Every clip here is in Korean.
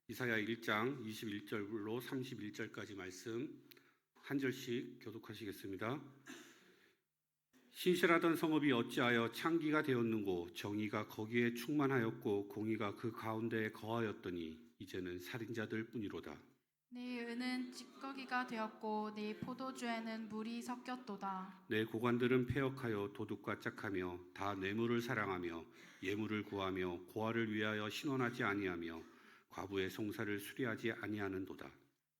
이사야 1장 21절로 31절까지 말씀 한 절씩 교독하시겠습니다. 신실하던 성읍이 어찌하여 창기가 되었는고, 정의가 거기에 충만하였고 공의가 그 가운데에 거하였더니 이제는 살인자들 뿐이로다. 네 은은 찌꺼기가 되었고 네 포도주에는 물이 섞였도다. 내 고관들은 패역하여 도둑과 짝하며 다 뇌물을 사랑하며 예물을 구하며 고아를 위하여 신원하지 아니하며 과부의 송사를 수리하지 아니하는도다.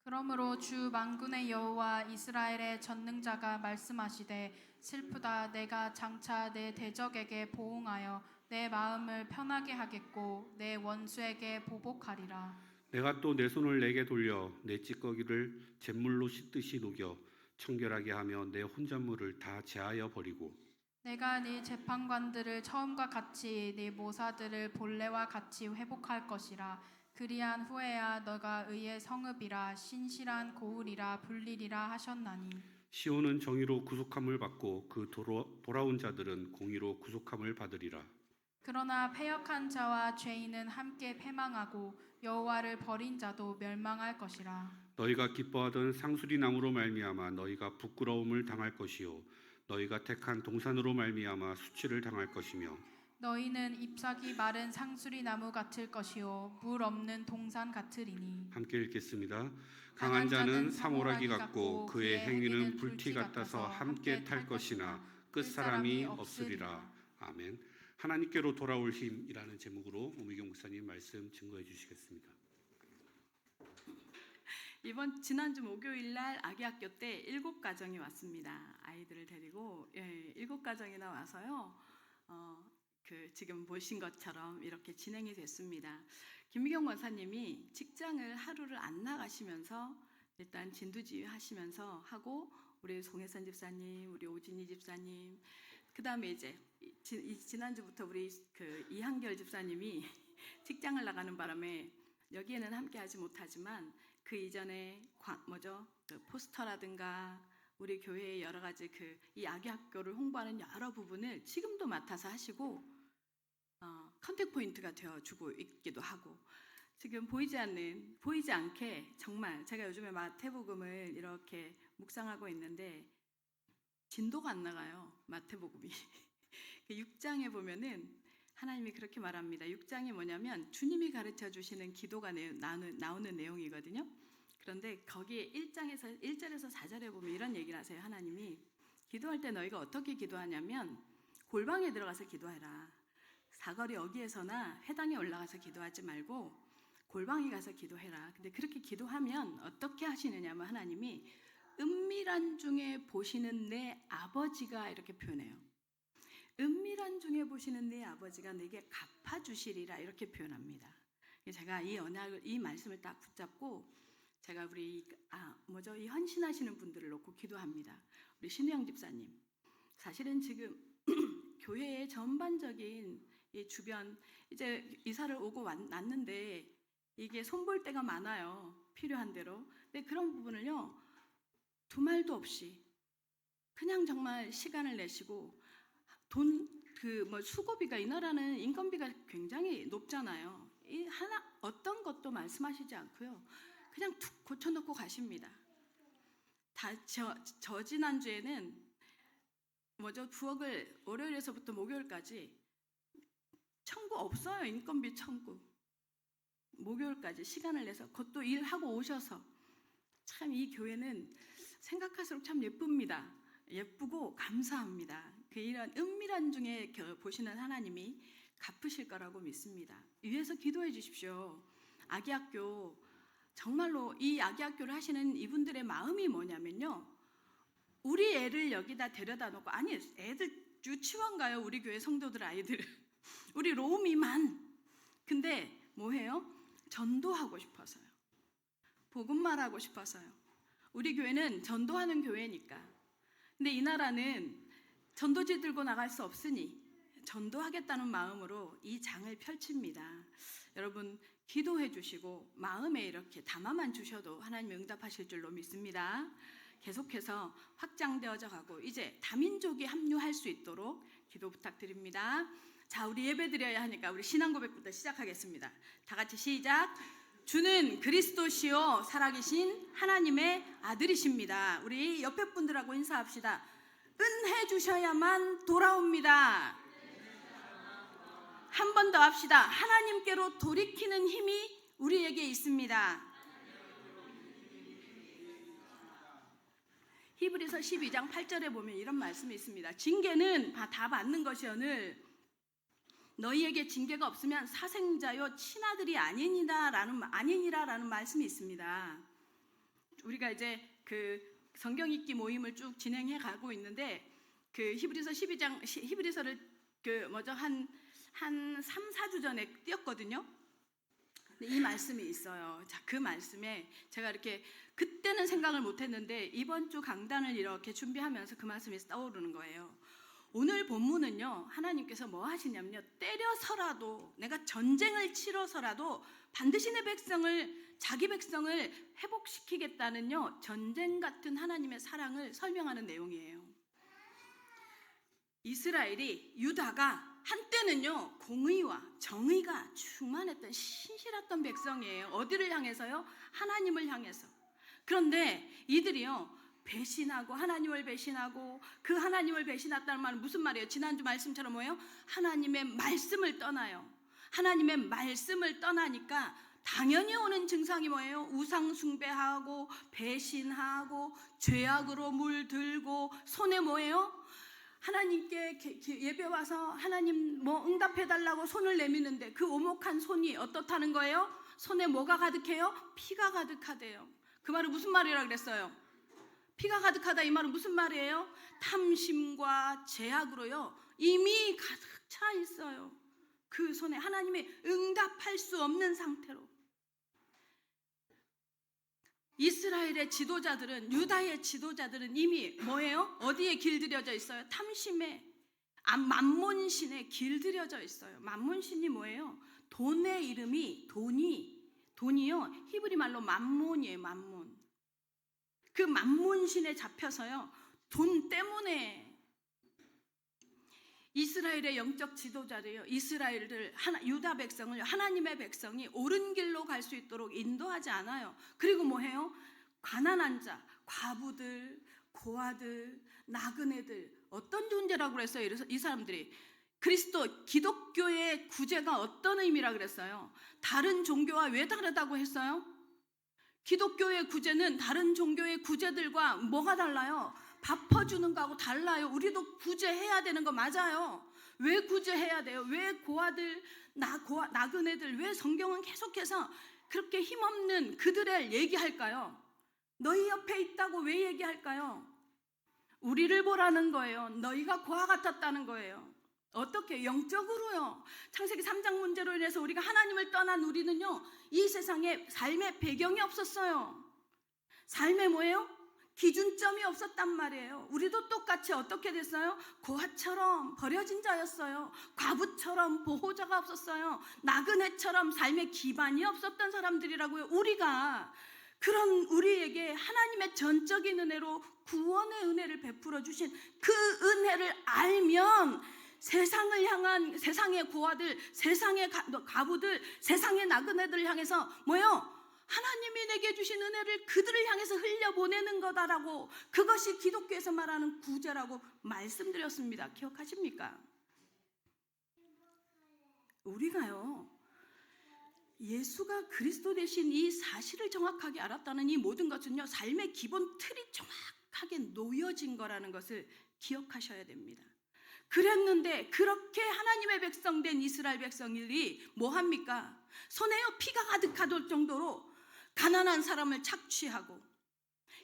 그러므로 주 만군의 여호와 이스라엘의 전능자가 말씀하시되, 슬프다. 내가 장차 내 대적에게 보응하여 내 마음을 편하게 하겠고 내 원수에게 보복하리라. 내가 또 내 손을 내게 돌려 내 찌꺼기를 잿물로 씻듯이 녹여 청결하게 하며 내 혼잣물을 다 제하여 버리고, 내가 네 재판관들을 처음과 같이 네 모사들을 본래와 같이 회복할 것이라. 그리한 후에야 너가 의의 성읍이라 신실한 고을이라 불리리라 하셨나니, 시온은 정의로 구속함을 받고 그 돌아온 자들은 공의로 구속함을 받으리라. 그러나 패역한 자와 죄인은 함께 패망하고 여호와를 버린 자도 멸망할 것이라. 너희가 기뻐하던 상수리 나무로 말미암아 너희가 부끄러움을 당할 것이요 너희가 택한 동산으로 말미암아 수치를 당할 것이며, 너희는 잎사귀 마른 상수리 나무 같을 것이요 물 없는 동산 같으리니. 함께 읽겠습니다. 강한 자는 사모라기 같고 그의 행위는 불티 같아서 함께 탈 것이나 끝사람이 없으리라. 아멘. 하나님께로 돌아올 힘이라는 제목으로 오미경 목사님 말씀 증거해 주시겠습니다. 지난주 목요일 날 아기학교 때 7가정이 왔습니다. 아이들을 데리고 7가정이나 와서요. 지금 보신 것처럼 이렇게 진행이 됐습니다. 김미경 권사님이 직장을 하루를 안 나가시면서 일단 진두지휘 하시면서 하고, 우리 송혜선 집사님, 우리 오진희 집사님, 그 다음에 이제 지난주부터 우리 이한결 집사님이 직장을 나가는 바람에 여기에는 함께 하지 못하지만 그 이전에 포스터라든가 우리 교회의 여러 가지 이 아기학교를 홍보하는 여러 부분을 지금도 맡아서 하시고 컨택 포인트가 되어주고 있기도 하고, 지금 보이지 않게 정말 제가 요즘에 마태복음을 이렇게 묵상하고 있는데 진도가 안 나가요. 마태복음이 6장에 보면은 하나님이 그렇게 말합니다. 6장이 뭐냐면 주님이 가르쳐 주시는 기도가 나오는 내용이거든요. 그런데 거기에 1절에서 4절에 보면 이런 얘기를 하세요. 하나님이 기도할 때 너희가 어떻게 기도하냐면 골방에 들어가서 기도해라. 사거리 어귀에서나 회당에 올라가서 기도하지 말고 골방에 가서 기도해라. 근데 그렇게 기도하면 어떻게 하시느냐면 하나님이 은밀한 중에 보시는 내 아버지가, 이렇게 표현해요. 은밀한 중에 보시는 내 아버지가 내게 갚아주시리라, 이렇게 표현합니다. 제가 이 말씀을 딱 붙잡고 제가 이 헌신하시는 분들을 놓고 기도합니다. 우리 신우영 집사님, 사실은 지금 교회의 전반적인 이 주변, 이제 이사를 오고 왔는데 이게 손볼 데가 많아요. 필요한 대로. 근데 그런 부분을요, 두말도 없이 그냥 정말 시간을 내시고, 수고비가, 이 나라는 인건비가 굉장히 높잖아요. 어떤 것도 말씀하시지 않고요, 그냥 툭 고쳐놓고 가십니다. 지난주에는 부엌을 월요일에서부터 목요일까지 청구 없어요. 인건비 청구. 목요일까지 시간을 내서 그것도 일하고 오셔서, 참 이 교회는 생각할수록 참 예쁩니다. 예쁘고 감사합니다. 이런 은밀한 중에 보시는 하나님이 갚으실 거라고 믿습니다. 위해서 기도해 주십시오. 아기학교, 정말로 이 아기학교를 하시는 이분들의 마음이 뭐냐면요, 우리 애를 여기다 데려다 놓고, 아니 애들 유치원 가요. 우리 교회 성도들 아이들 우리 로미만. 근데 뭐해요? 전도하고 싶어서요. 복음 말하고 싶어서요. 우리 교회는 전도하는 교회니까. 근데 이 나라는 전도지 들고 나갈 수 없으니 전도하겠다는 마음으로 이 장을 펼칩니다. 여러분 기도해 주시고 마음에 이렇게 담아만 주셔도 하나님 응답하실 줄로 믿습니다. 계속해서 확장되어져 가고 이제 다민족이 합류할 수 있도록 기도 부탁드립니다. 자, 우리 예배 드려야 하니까 우리 신앙 고백부터 시작하겠습니다. 다 같이 시작. 주는 그리스도시요 살아계신 하나님의 아들이십니다. 우리 옆에 분들하고 인사합시다. 은혜 주셔야만 돌아옵니다. 한 번 더 합시다. 하나님께로 돌이키는 힘이 우리에게 있습니다. 히브리서 12장 8절에 보면 이런 말씀이 있습니다. 징계는 다 받는 것이오늘 너희에게 징계가 없으면 사생자요 친아들이 아니니라라는 말씀이 있습니다. 우리가 이제 그 성경 읽기 모임을 쭉 진행해 가고 있는데 그 히브리서 12장 히브리서를 한 3, 4주 전에 띄었거든요. 이 말씀이 있어요. 자, 그 말씀에 제가 이렇게 그때는 생각을 못 했는데 이번 주 강단을 이렇게 준비하면서 그 말씀이 떠오르는 거예요. 오늘 본문은요, 하나님께서 뭐 하시냐면요, 때려서라도 내가 전쟁을 치러서라도 반드시 내 백성을, 자기 백성을 회복시키겠다는요, 전쟁 같은 하나님의 사랑을 설명하는 내용이에요. 이스라엘이, 유다가 한때는요, 공의와 정의가 충만했던 신실했던 백성이에요. 어디를 향해서요? 하나님을 향해서. 그런데 이들이요, 배신하고 하나님을 배신하고 그 하나님을 배신했다는 말은 무슨 말이에요? 지난주 말씀처럼 뭐예요? 하나님의 말씀을 떠나요. 하나님의 말씀을 떠나니까 당연히 오는 증상이 뭐예요? 우상 숭배하고 배신하고 죄악으로 물들고 손에 뭐예요? 하나님께 예배 와서 하나님 뭐 응답해달라고 손을 내미는데 그 오목한 손이 어떻다는 거예요? 손에 뭐가 가득해요? 피가 가득하대요. 그 말은 무슨 말이라 그랬어요? 피가 가득하다 이 말은 무슨 말이에요? 탐심과 죄악으로요 이미 가득 차 있어요. 그 손에 하나님이 응답할 수 없는 상태로. 이스라엘의 지도자들은, 유다의 지도자들은 이미 뭐예요? 어디에 길들여져 있어요? 탐심에, 만몬신에 길들여져 있어요. 만몬신이 뭐예요? 돈의 이름이 돈이요 히브리 말로 만몬이에요. 만몬. 그 만몬신에 잡혀서요 돈 때문에 이스라엘의 영적 지도자들요, 유다 백성을, 하나님의 백성이 옳은 길로 갈 수 있도록 인도하지 않아요. 그리고 뭐해요? 가난한 자, 과부들, 고아들, 나그네들, 어떤 존재라고 그랬어요? 이 사람들이 기독교의 구제가 어떤 의미라 그랬어요? 다른 종교와 왜 다르다고 했어요? 기독교의 구제는 다른 종교의 구제들과 뭐가 달라요? 밥 퍼주는 거하고 달라요. 우리도 구제해야 되는 거 맞아요. 왜 구제해야 돼요? 왜 고아들, 나그네들, 왜 성경은 계속해서 그렇게 힘없는 그들을 얘기할까요? 너희 옆에 있다고 왜 얘기할까요? 우리를 보라는 거예요. 너희가 고아 같았다는 거예요. 어떻게? 영적으로요. 창세기 3장 문제로 인해서 우리가 하나님을 떠난 우리는요, 이 세상에 삶의 배경이 없었어요. 삶에 뭐예요? 기준점이 없었단 말이에요. 우리도 똑같이 어떻게 됐어요? 고아처럼 버려진 자였어요. 과부처럼 보호자가 없었어요. 나그네처럼 삶의 기반이 없었던 사람들이라고요. 우리가 그런 우리에게 하나님의 전적인 은혜로 구원의 은혜를 베풀어 주신 그 은혜를 알면 세상을 향한, 세상의 고아들, 세상의 가부들, 세상의 나그네들을 향해서 뭐요? 하나님이 내게 주신 은혜를 그들을 향해서 흘려보내는 거다라고, 그것이 기독교에서 말하는 구제라고 말씀드렸습니다. 기억하십니까? 우리가요, 예수가 그리스도 되신 이 사실을 정확하게 알았다는 이 모든 것은요, 삶의 기본 틀이 정확하게 놓여진 거라는 것을 기억하셔야 됩니다. 그랬는데 그렇게 하나님의 백성 된 이스라엘 백성들이 뭐합니까? 손에요 피가 가득할 정도로 가난한 사람을 착취하고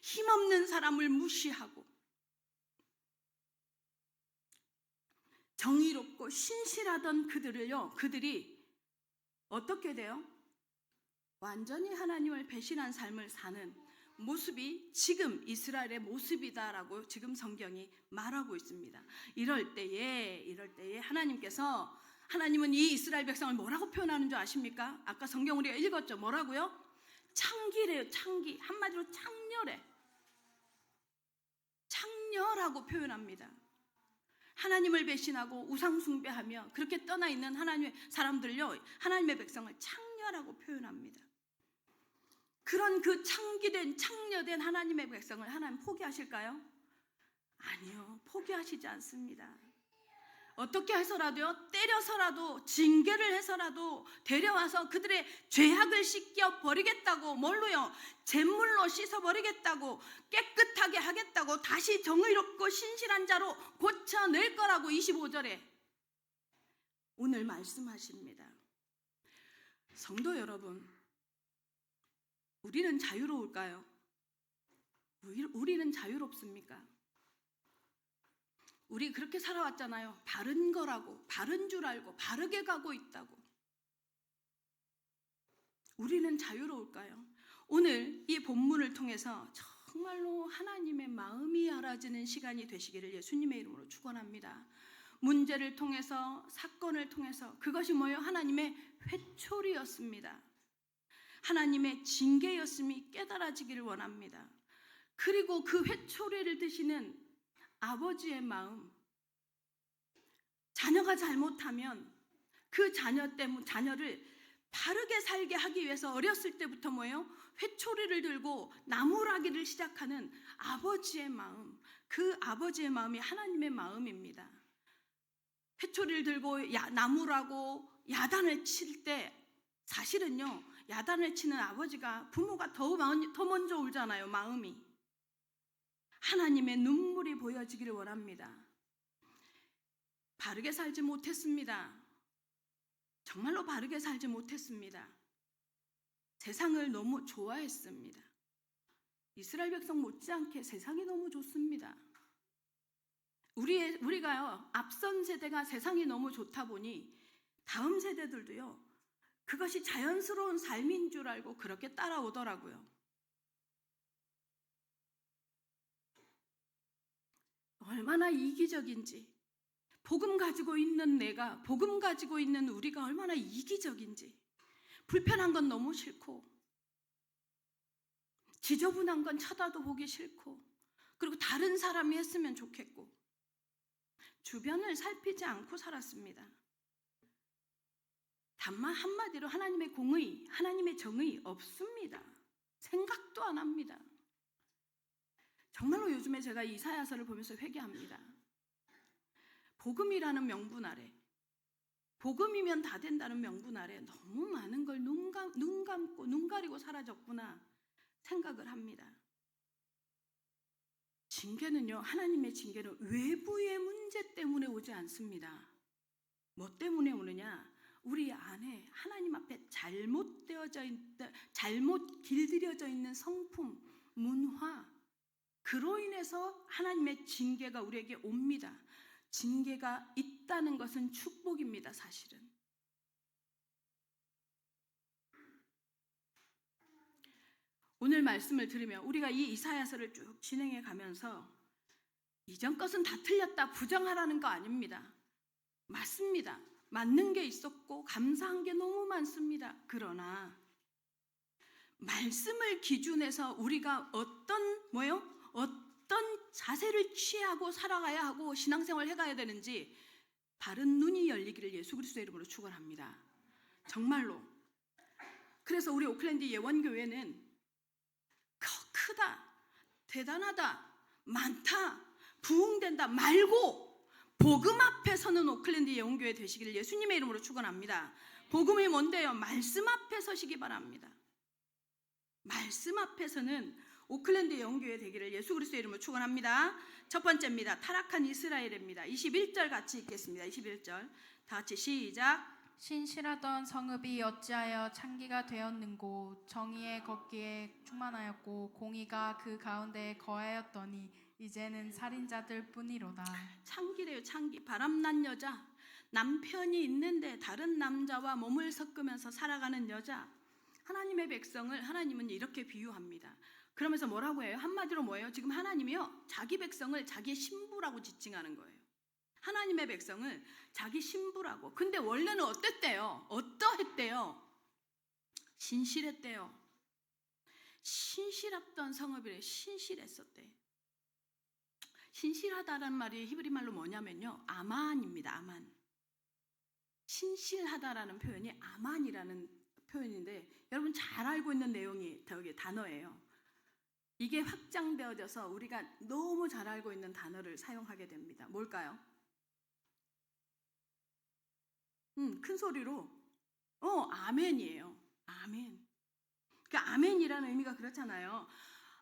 힘없는 사람을 무시하고 정의롭고 신실하던 그들이 어떻게 돼요? 완전히 하나님을 배신한 삶을 사는 모습이 지금 이스라엘의 모습이다라고 지금 성경이 말하고 있습니다. 이럴 때에 하나님은 이 이스라엘 백성을 뭐라고 표현하는 줄 아십니까? 아까 성경 우리가 읽었죠. 뭐라고요? 창기래요. 창기. 한마디로 창녀라고 표현합니다. 하나님을 배신하고 우상 숭배하며 그렇게 떠나 있는 하나님의 사람들요, 하나님의 백성을 창녀라고 표현합니다. 그런 그 창녀된 하나님의 백성을 하나님 포기하실까요? 아니요, 포기하시지 않습니다. 어떻게 해서라도요, 때려서라도 징계를 해서라도 데려와서 그들의 죄악을 씻겨 버리겠다고, 뭘로요? 잿물로 씻어 버리겠다고, 깨끗하게 하겠다고, 다시 정의롭고 신실한 자로 고쳐낼 거라고 25절에 오늘 말씀하십니다. 성도 여러분, 우리는 자유로울까요? 우리는 자유롭습니까? 우리 그렇게 살아왔잖아요. 바른 거라고, 바른 줄 알고, 바르게 가고 있다고. 우리는 자유로울까요? 오늘 이 본문을 통해서 정말로 하나님의 마음이 알아지는 시간이 되시기를 예수님의 이름으로 축원합니다. 문제를 통해서, 사건을 통해서, 그것이 뭐예요? 하나님의 회초리였습니다. 하나님의 징계였음이 깨달아지기를 원합니다. 그리고 그 회초리를 드시는 아버지의 마음, 자녀가 잘못하면 그 자녀를 바르게 살게 하기 위해서 어렸을 때부터 뭐예요? 회초리를 들고 나무라기를 시작하는 아버지의 마음, 그 아버지의 마음이 하나님의 마음입니다. 회초리를 들고 나무라고 야단을 칠 때 사실은요, 야단을 치는 아버지가, 부모가 더 먼저 울잖아요, 마음이. 하나님의 눈물이 보여지기를 원합니다. 바르게 살지 못했습니다. 정말로 바르게 살지 못했습니다. 세상을 너무 좋아했습니다. 이스라엘 백성 못지않게 세상이 너무 좋습니다. 우리가요, 앞선 세대가 세상이 너무 좋다 보니 다음 세대들도요, 그것이 자연스러운 삶인 줄 알고 그렇게 따라오더라고요. 얼마나 이기적인지, 복음 가지고 있는 내가, 복음 가지고 있는 우리가 얼마나 이기적인지, 불편한 건 너무 싫고, 지저분한 건 쳐다도 보기 싫고, 그리고 다른 사람이 했으면 좋겠고, 주변을 살피지 않고 살았습니다. 단만 한마디로 하나님의 공의, 하나님의 정의 없습니다. 생각도 안 합니다. 정말로 요즘에 제가 이사야서를 보면서 회개합니다. 복음이라는 명분 아래, 복음이면 다 된다는 명분 아래 너무 많은 걸 눈 감고 눈 가리고 사라졌구나 생각을 합니다. 징계는요, 하나님의 징계는 외부의 문제 때문에 오지 않습니다. 뭐 때문에 오느냐? 우리 안에 하나님 앞에 잘못 길들여져 있는 성품, 문화, 그로 인해서 하나님의 징계가 우리에게 옵니다. 징계가 있다는 것은 축복입니다, 사실은. 오늘 말씀을 들으면 우리가 이 이사야서를 쭉 진행해 가면서 이전 것은 다 틀렸다, 부정하라는 거 아닙니다. 맞습니다. 맞는 게 있었고 감사한 게 너무 많습니다. 그러나 말씀을 기준해서 우리가 어떤 자세를 취하고 살아가야 하고 신앙생활을 해가야 되는지 바른 눈이 열리기를 예수 그리스도의 이름으로 축원합니다. 정말로. 그래서 우리 오클랜드 예원교회는 크다, 대단하다, 많다, 부흥된다 말고 복음 앞에 서는 오클랜드 예원교회 되시기를 예수님의 이름으로 축원합니다. 복음이 뭔데요? 말씀 앞에 서시기 바랍니다. 말씀 앞에서는 오클랜드 예원교회 되기를 예수 그리스도의 이름으로 축원합니다. 첫 번째입니다. 타락한 이스라엘입니다. 21절 같이 읽겠습니다. 21절 다 같이 시작. 신실하던 성읍이 어찌하여 창기가 되었는고, 정의의 걷기에 충만하였고 공의가 그 가운데에 거하였더니 이제는 살인자들 뿐이로다. 창기래요. 창기. 바람난 여자, 남편이 있는데 다른 남자와 몸을 섞으면서 살아가는 여자. 하나님의 백성을 하나님은 이렇게 비유합니다. 그러면서 뭐라고 해요? 한마디로 뭐예요? 지금 하나님이요, 자기 백성을 자기의 신부라고 지칭하는 거예요. 하나님의 백성을 자기 신부라고. 근데 원래는 어땠대요? 어떠했대요? 신실했대요. 신실했던 성읍이래요. 신실했었대. 신실하다라는 말이 히브리 말로 뭐냐면요, 아만입니다. 아만. 신실하다라는 표현이 아만이라는 표현인데 여러분 잘 알고 있는 내용이 저기 단어예요. 이게 확장되어져서 우리가 너무 잘 알고 있는 단어를 사용하게 됩니다. 뭘까요? 큰 소리로 아멘이에요. 아멘. 그 아멘이라는 의미가 그렇잖아요.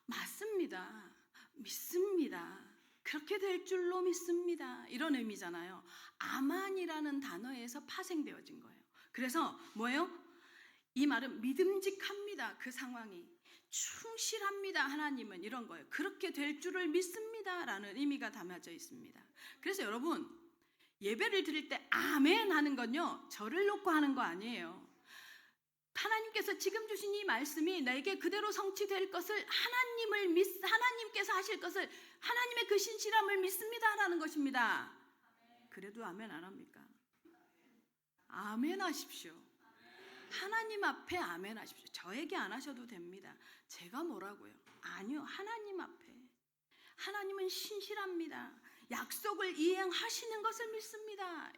맞습니다. 믿습니다. 그렇게 될 줄로 믿습니다. 이런 의미잖아요. 아만이라는 단어에서 파생되어진 거예요. 그래서 뭐예요? 이 말은 믿음직합니다. 그 상황이. 충실합니다. 하나님은 이런 거예요. 그렇게 될 줄을 믿습니다. 라는 의미가 담아져 있습니다. 그래서 여러분 예배를 드릴 때 아멘 하는 건요. 저를 놓고 하는 거 아니에요. 하나님께서 지금 주신 이 말씀이 내게 그대로 성취될 것을 하나님께서 하실 것을 하나님의 그 신실함을 믿습니다라는 것입니다. 그래도 아멘 안 합니까? 아멘 하십시오. 하나님 앞에 아멘 하십시오. 저에게 안 하셔도 됩니다. 제가 뭐라고요? 아니요. 하나님 앞에. 하나님은 신실합니다. 약속을 이행하시는 것을 믿습니다.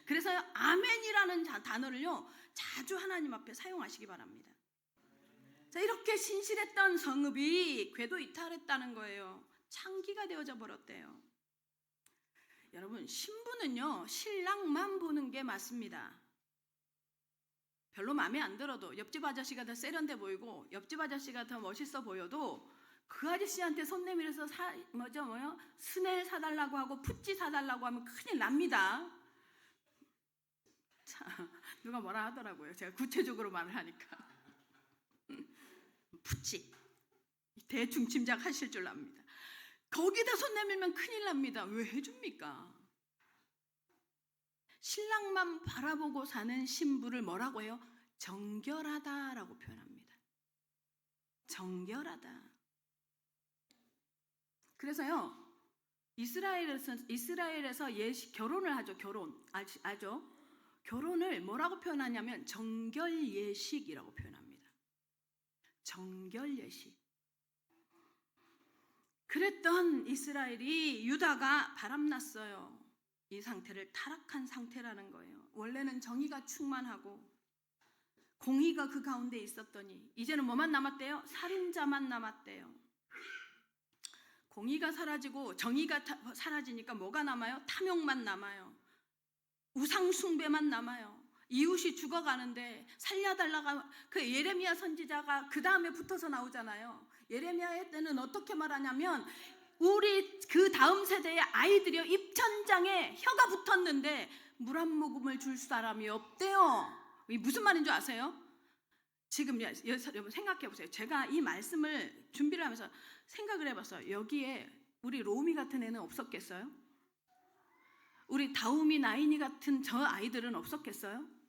그래서 아멘이라는 단어를요 자주 하나님 앞에 사용하시기 바랍니다. 자, 이렇게 신실했던 성읍이 궤도 이탈했다는 거예요. 창기가 되어져 버렸대요. 여러분 신부는요 신랑만 보는 게 맞습니다. 별로 마음에 안 들어도 옆집 아저씨가 더 세련돼 보이고 옆집 아저씨가 더 멋있어 보여도 그 아저씨한테 손 내밀어서 스넬 사달라고 하고 푸찌 사달라고 하면 큰일 납니다. 자, 누가 뭐라 하더라고요. 제가 구체적으로 말을 하니까. 푸찌. 대충 짐작하실 줄 압니다. 거기다 손 내밀면 큰일 납니다. 왜 해줍니까? 신랑만 바라보고 사는 신부를 뭐라고 해요? 정결하다라고 표현합니다. 정결하다. 그래서요 이스라엘에서 결혼을 하죠. 결혼 아죠? 결혼을 뭐라고 표현하냐면 정결예식이라고 표현합니다. 정결예식. 그랬던 이스라엘이 유다가 바람났어요. 이 상태를 타락한 상태라는 거예요. 원래는 정의가 충만하고 공의가 그 가운데 있었더니 이제는 뭐만 남았대요? 살인자만 남았대요. 공의가 사라지고 정의가 사라지니까 뭐가 남아요? 탐욕만 남아요. 우상 숭배만 남아요. 이웃이 죽어가는데 살려달라고 그 예레미야 선지자가 그 다음에 붙어서 나오잖아요. 예레미야 때는 어떻게 말하냐면 우리 그 다음 세대의 아이들이요 입천장에 혀가 붙었는데 물 한 모금을 줄 사람이 없대요. 이게 무슨 말인 줄 아세요? 지금 여러분 생각해 보세요. 제가 이 말씀을 준비를 하면서 생각을 해봤어요. 여기에 우리 로미 같은 애는 없었겠어요? 우리 다우미 나인이 같은 저 아이들은 없었겠어요?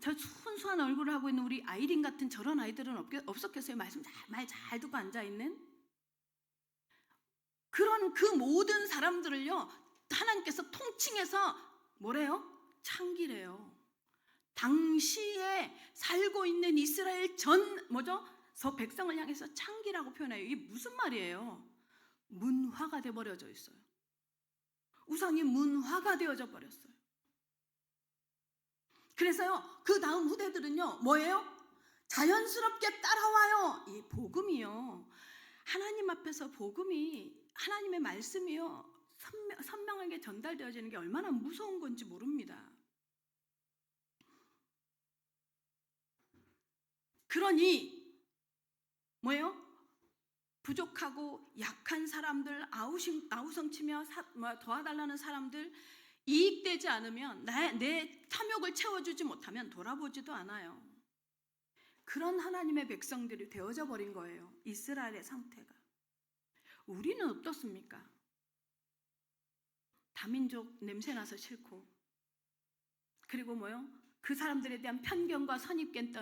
저 순수한 얼굴을 하고 있는 우리 아이린 같은 저런 아이들은 없었겠어요? 말 잘 듣고 앉아있는? 그런 그 모든 사람들을요 하나님께서 통칭해서 뭐래요? 창기래요. 당시에 살고 있는 이스라엘 저 백성을 향해서 창기라고 표현해요. 이게 무슨 말이에요? 문화가 되어버려져 있어요. 우상이 문화가 되어져 버렸어요. 그래서요 그 다음 후대들은요 뭐예요? 자연스럽게 따라와요. 이 복음이요 하나님 앞에서 복음이 하나님의 말씀이요 선명하게 전달되어지는 게 얼마나 무서운 건지 모릅니다. 그러니 뭐예요? 부족하고 약한 사람들, 아우성치며 도와달라는 사람들 이익되지 않으면 내 탐욕을 채워주지 못하면 돌아보지도 않아요. 그런 하나님의 백성들이 되어져 버린 거예요. 이스라엘의 상태가. 우리는 어떻습니까? 다민족 냄새나서 싫고 그리고 뭐요? 그 사람들에 대한 편견과 선입견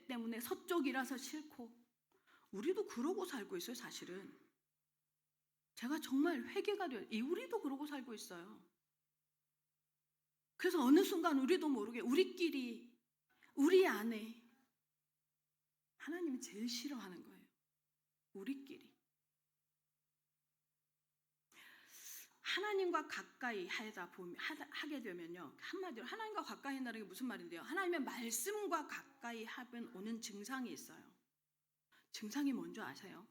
때문에 서쪽이라서 싫고 우리도 그러고 살고 있어요. 사실은 제가 정말 회개가 돼요. 우리도 그러고 살고 있어요. 그래서 어느 순간 우리도 모르게 우리끼리 우리 안에 하나님이 제일 싫어하는 거예요. 우리끼리 하나님과 가까이 하게 되면요, 한마디로 하나님과 가까이 한다는 게 무슨 말인데요? 하나님의 말씀과 가까이 하면 오는 증상이 있어요. 증상이 뭔지 아세요?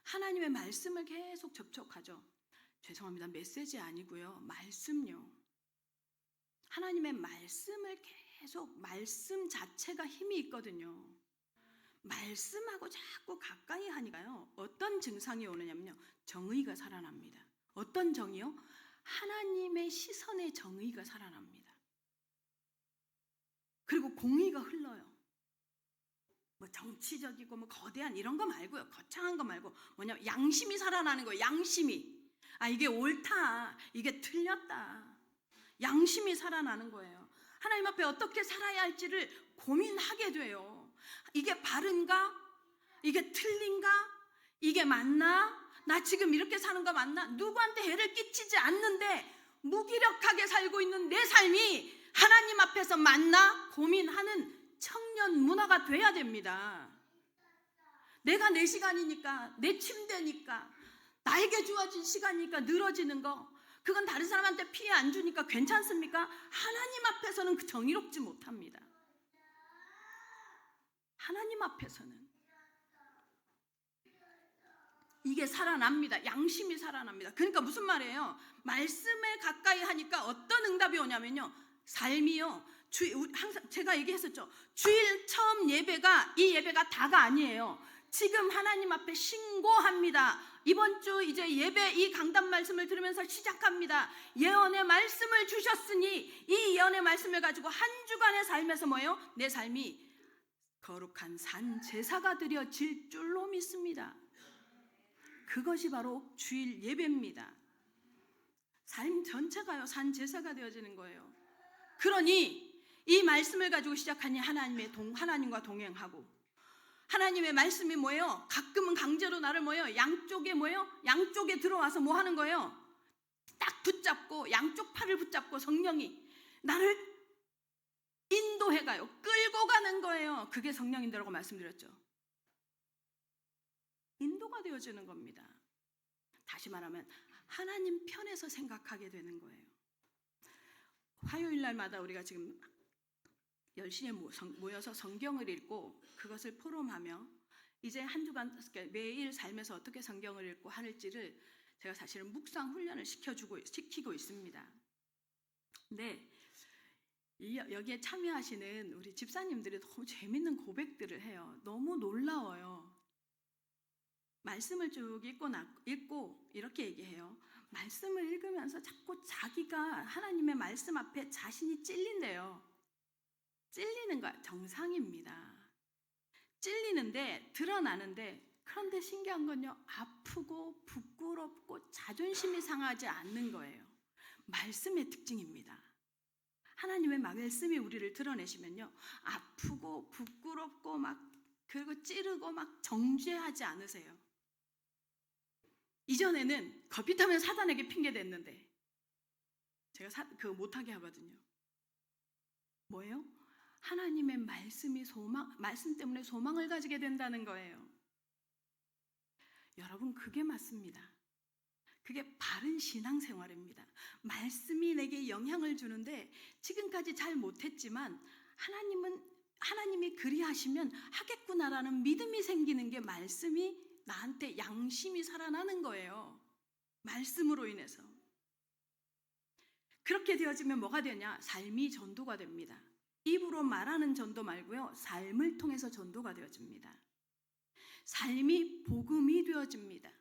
하나님의 말씀을 계속 접촉하죠. 죄송합니다, 메시지 아니고요, 말씀요. 하나님의 말씀을 계속, 말씀 자체가 힘이 있거든요. 말씀하고 자꾸 가까이 하니까요, 어떤 증상이 오느냐면요, 정의가 살아납니다. 어떤 정의요? 하나님의 시선의 정의가 살아납니다. 그리고 공의가 흘러요. 뭐 정치적이고 뭐 거대한 이런 거 말고요, 거창한 거 말고 뭐냐면 양심이 살아나는 거예요. 양심이. 아, 이게 옳다, 이게 틀렸다, 양심이 살아나는 거예요. 하나님 앞에 어떻게 살아야 할지를 고민하게 돼요. 이게 바른가? 이게 틀린가? 이게 맞나? 나 지금 이렇게 사는 거 맞나? 누구한테 해를 끼치지 않는데 무기력하게 살고 있는 내 삶이 하나님 앞에서 맞나? 고민하는 청년 문화가 돼야 됩니다. 내가 내 시간이니까, 내 침대니까, 나에게 주어진 시간이니까 늘어지는 거, 그건 다른 사람한테 피해 안 주니까 괜찮습니까? 하나님 앞에서는 그 정의롭지 못합니다. 하나님 앞에서는 이게 살아납니다. 양심이 살아납니다. 그러니까 무슨 말이에요? 말씀에 가까이 하니까 어떤 응답이 오냐면요, 삶이요, 항상 제가 얘기했었죠. 주일 처음 예배가, 이 예배가 다가 아니에요. 지금 하나님 앞에 신고합니다. 이번 주 이제 예배, 이 강단 말씀을 들으면서 시작합니다. 예언의 말씀을 주셨으니 이 예언의 말씀을 가지고 한 주간의 삶에서 뭐예요? 내 삶이 거룩한 산 제사가 드려질 줄로 믿습니다. 그것이 바로 주일 예배입니다. 삶 전체가요, 산 제사가 되어지는 거예요. 그러니 이 말씀을 가지고 시작하니 하나님과 동행하고, 하나님의 말씀이 뭐예요? 가끔은 강제로 나를 뭐예요? 양쪽에 들어와서 뭐 하는 거예요? 딱 붙잡고, 양쪽 팔을 붙잡고 성령이 나를 인도해가요. 끌고 가는 거예요. 그게 성령인도라고 말씀드렸죠. 인도가 되어지는 겁니다. 다시 말하면 하나님 편에서 생각하게 되는 거예요. 화요일 날마다 우리가 지금 10시에 모여서 성경을 읽고 그것을 포럼하며 이제 한 주간 매일 삶에서 어떻게 성경을 읽고 하는지를 제가 사실은 묵상 훈련을 시키고 있습니다. 근데 여기에 참여하시는 우리 집사님들이 너무 재밌는 고백들을 해요. 너무 놀라워요. 말씀을 쭉 읽고 이렇게 얘기해요. 말씀을 읽으면서 자꾸 자기가 하나님의 말씀 앞에 자신이 찔린대요. 찔리는 거 정상입니다. 찔리는데, 드러나는데, 그런데 신기한 건요, 아프고 부끄럽고 자존심이 상하지 않는 거예요. 말씀의 특징입니다. 하나님의 말씀이 우리를 드러내시면요, 아프고 부끄럽고 그리고 찌르고 정죄하지 않으세요. 이전에는 겁이 타면 사단에게 핑계 댔는데 제가 그거 못하게 하거든요. 뭐예요? 하나님의 말씀 때문에 소망을 가지게 된다는 거예요. 여러분, 그게 맞습니다. 그게 바른 신앙생활입니다. 말씀이 내게 영향을 주는데 지금까지 잘 못했지만 하나님이 그리하시면 하겠구나라는 믿음이 생기는 게 말씀이 나한테 양심이 살아나는 거예요. 말씀으로 인해서. 그렇게 되어지면 뭐가 되냐? 삶이 전도가 됩니다. 입으로 말하는 전도 말고요, 삶을 통해서 전도가 되어집니다. 삶이 복음이 되어집니다.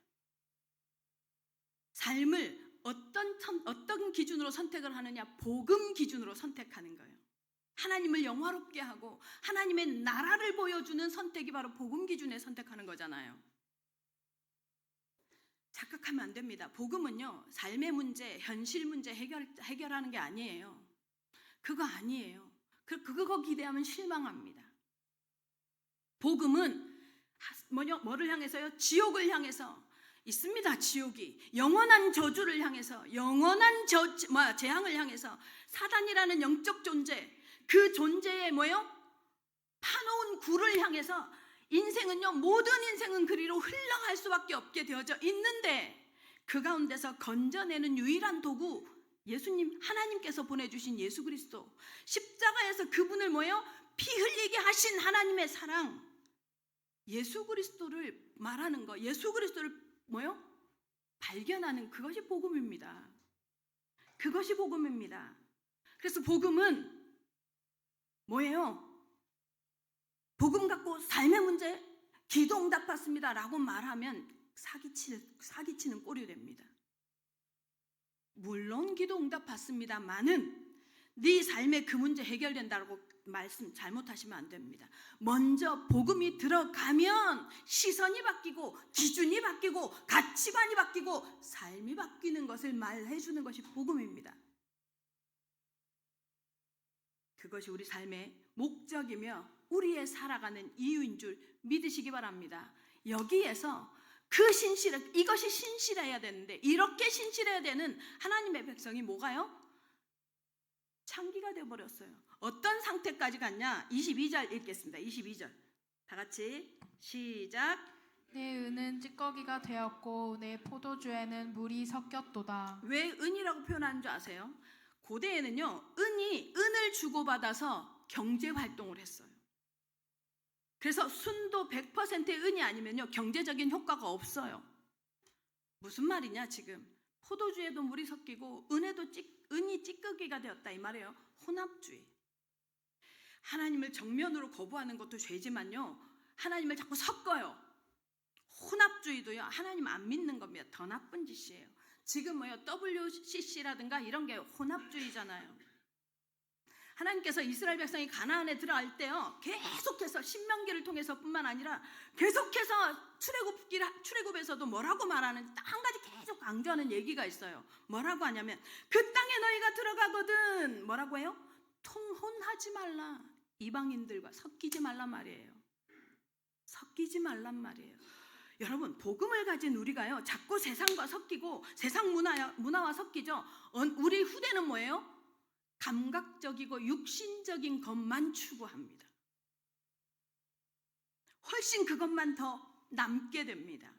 삶을 어떤 기준으로 선택을 하느냐? 복음 기준으로 선택하는 거예요. 하나님을 영화롭게 하고 하나님의 나라를 보여주는 선택이 바로 복음 기준에 선택하는 거잖아요. 착각하면 안 됩니다. 복음은요, 삶의 문제, 현실 문제 해결하는 게 아니에요. 그거 아니에요. 그거 기대하면 실망합니다. 복음은 뭐를 향해서요? 지옥을 향해서 있습니다. 지옥이 영원한 저주를 향해서, 영원한 재앙을 향해서, 사단이라는 영적 존재, 그 존재의 파놓은 굴을 향해서 인생은요, 모든 인생은 그리로 흘러갈 수밖에 없게 되어져 있는데, 그 가운데서 건져내는 유일한 도구, 예수님, 하나님께서 보내주신 예수 그리스도, 십자가에서 그분을 뭐예요? 피 흘리게 하신 하나님의 사랑, 예수 그리스도를 말하는 거, 예수 그리스도를 뭐예요? 발견하는, 그것이 복음입니다. 그것이 복음입니다. 그래서 복음은 뭐예요? 복음 갖고 삶의 문제 기도 응답 받습니다 라고 말하면 사기치는 꼴이 됩니다. 물론 기도 응답 받습니다만은 네 삶의 그 문제 해결된다고 말씀 잘못하시면 안 됩니다. 먼저 복음이 들어가면 시선이 바뀌고 기준이 바뀌고 가치관이 바뀌고 삶이 바뀌는 것을 말해 주는 것이 복음입니다. 그것이 우리 삶의 목적이며 우리의 살아가는 이유인 줄 믿으시기 바랍니다. 여기에서 그 이것이 신실해야 되는데, 이렇게 신실해야 되는 하나님의 백성이 뭐가요? 창기가 되어버렸어요. 어떤 상태까지 갔냐? 22절 읽겠습니다. 22절 다 같이 시작. 내 은은 찌꺼기가 되었고 내 포도주에는 물이 섞였도다. 왜 은이라고 표현하는 줄 아세요? 고대에는요, 은을 주고받아서 경제 활동을 했어요. 그래서 순도 100%의 은이 아니면요, 경제적인 효과가 없어요. 무슨 말이냐 지금? 포도주에도 물이 섞이고 은이 찌꺼기가 되었다 이 말이에요. 혼합주의. 하나님을 정면으로 거부하는 것도 죄지만요, 하나님을 자꾸 섞어요. 혼합주의도요, 하나님 안 믿는 겁니다. 더 나쁜 짓이에요. 지금 WCC라든가 이런 게 혼합주의잖아요. 하나님께서 이스라엘 백성이 가나안에 들어갈 때요, 계속해서 신명기를 통해서뿐만 아니라 계속해서 출애굽에서도 뭐라고 말하는, 한 가지 계속 강조하는 얘기가 있어요. 뭐라고 하냐면 그 땅에 너희가 들어가거든 뭐라고 해요? 통혼하지 말라. 이방인들과 섞이지 말란 말이에요. 섞이지 말란 말이에요. 여러분, 복음을 가진 우리가요, 자꾸 세상과 섞이고 세상 문화와 섞이죠. 우리 후대는 뭐예요? 감각적이고 육신적인 것만 추구합니다. 훨씬 그것만 더 남게 됩니다.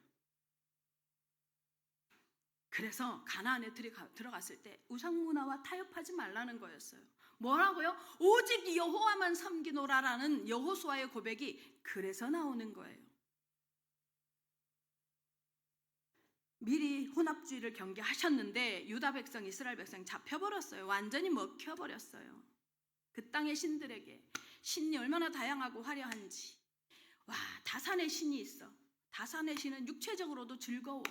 그래서 가나안에 들어갔을 때 우상 문화와 타협하지 말라는 거였어요. 뭐라고요? 오직 여호와만 섬기노라라는 여호수아의 고백이 그래서 나오는 거예요. 미리 혼합주의를 경계하셨는데 유다 백성, 이스라엘 백성 잡혀버렸어요. 완전히 먹혀버렸어요. 그 땅의 신들에게. 신이 얼마나 다양하고 화려한지. 와, 다산의 신이 있어. 다산의 신은 육체적으로도 즐거워.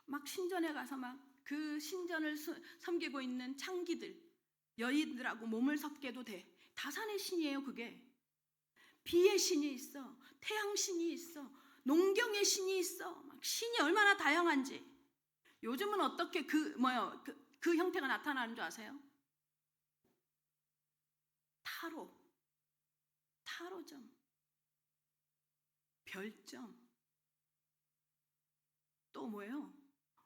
막 신전에 가서 막 그 신전을 섬기고 있는 창기들, 여인들하고 몸을 섞게도 돼. 다산의 신이에요. 그게. 비의 신이 있어. 태양 신이 있어. 농경의 신이 있어. 막 신이 얼마나 다양한지. 요즘은 어떻게 그 형태가 나타나는 줄 아세요? 타로점, 별점, 또 뭐예요?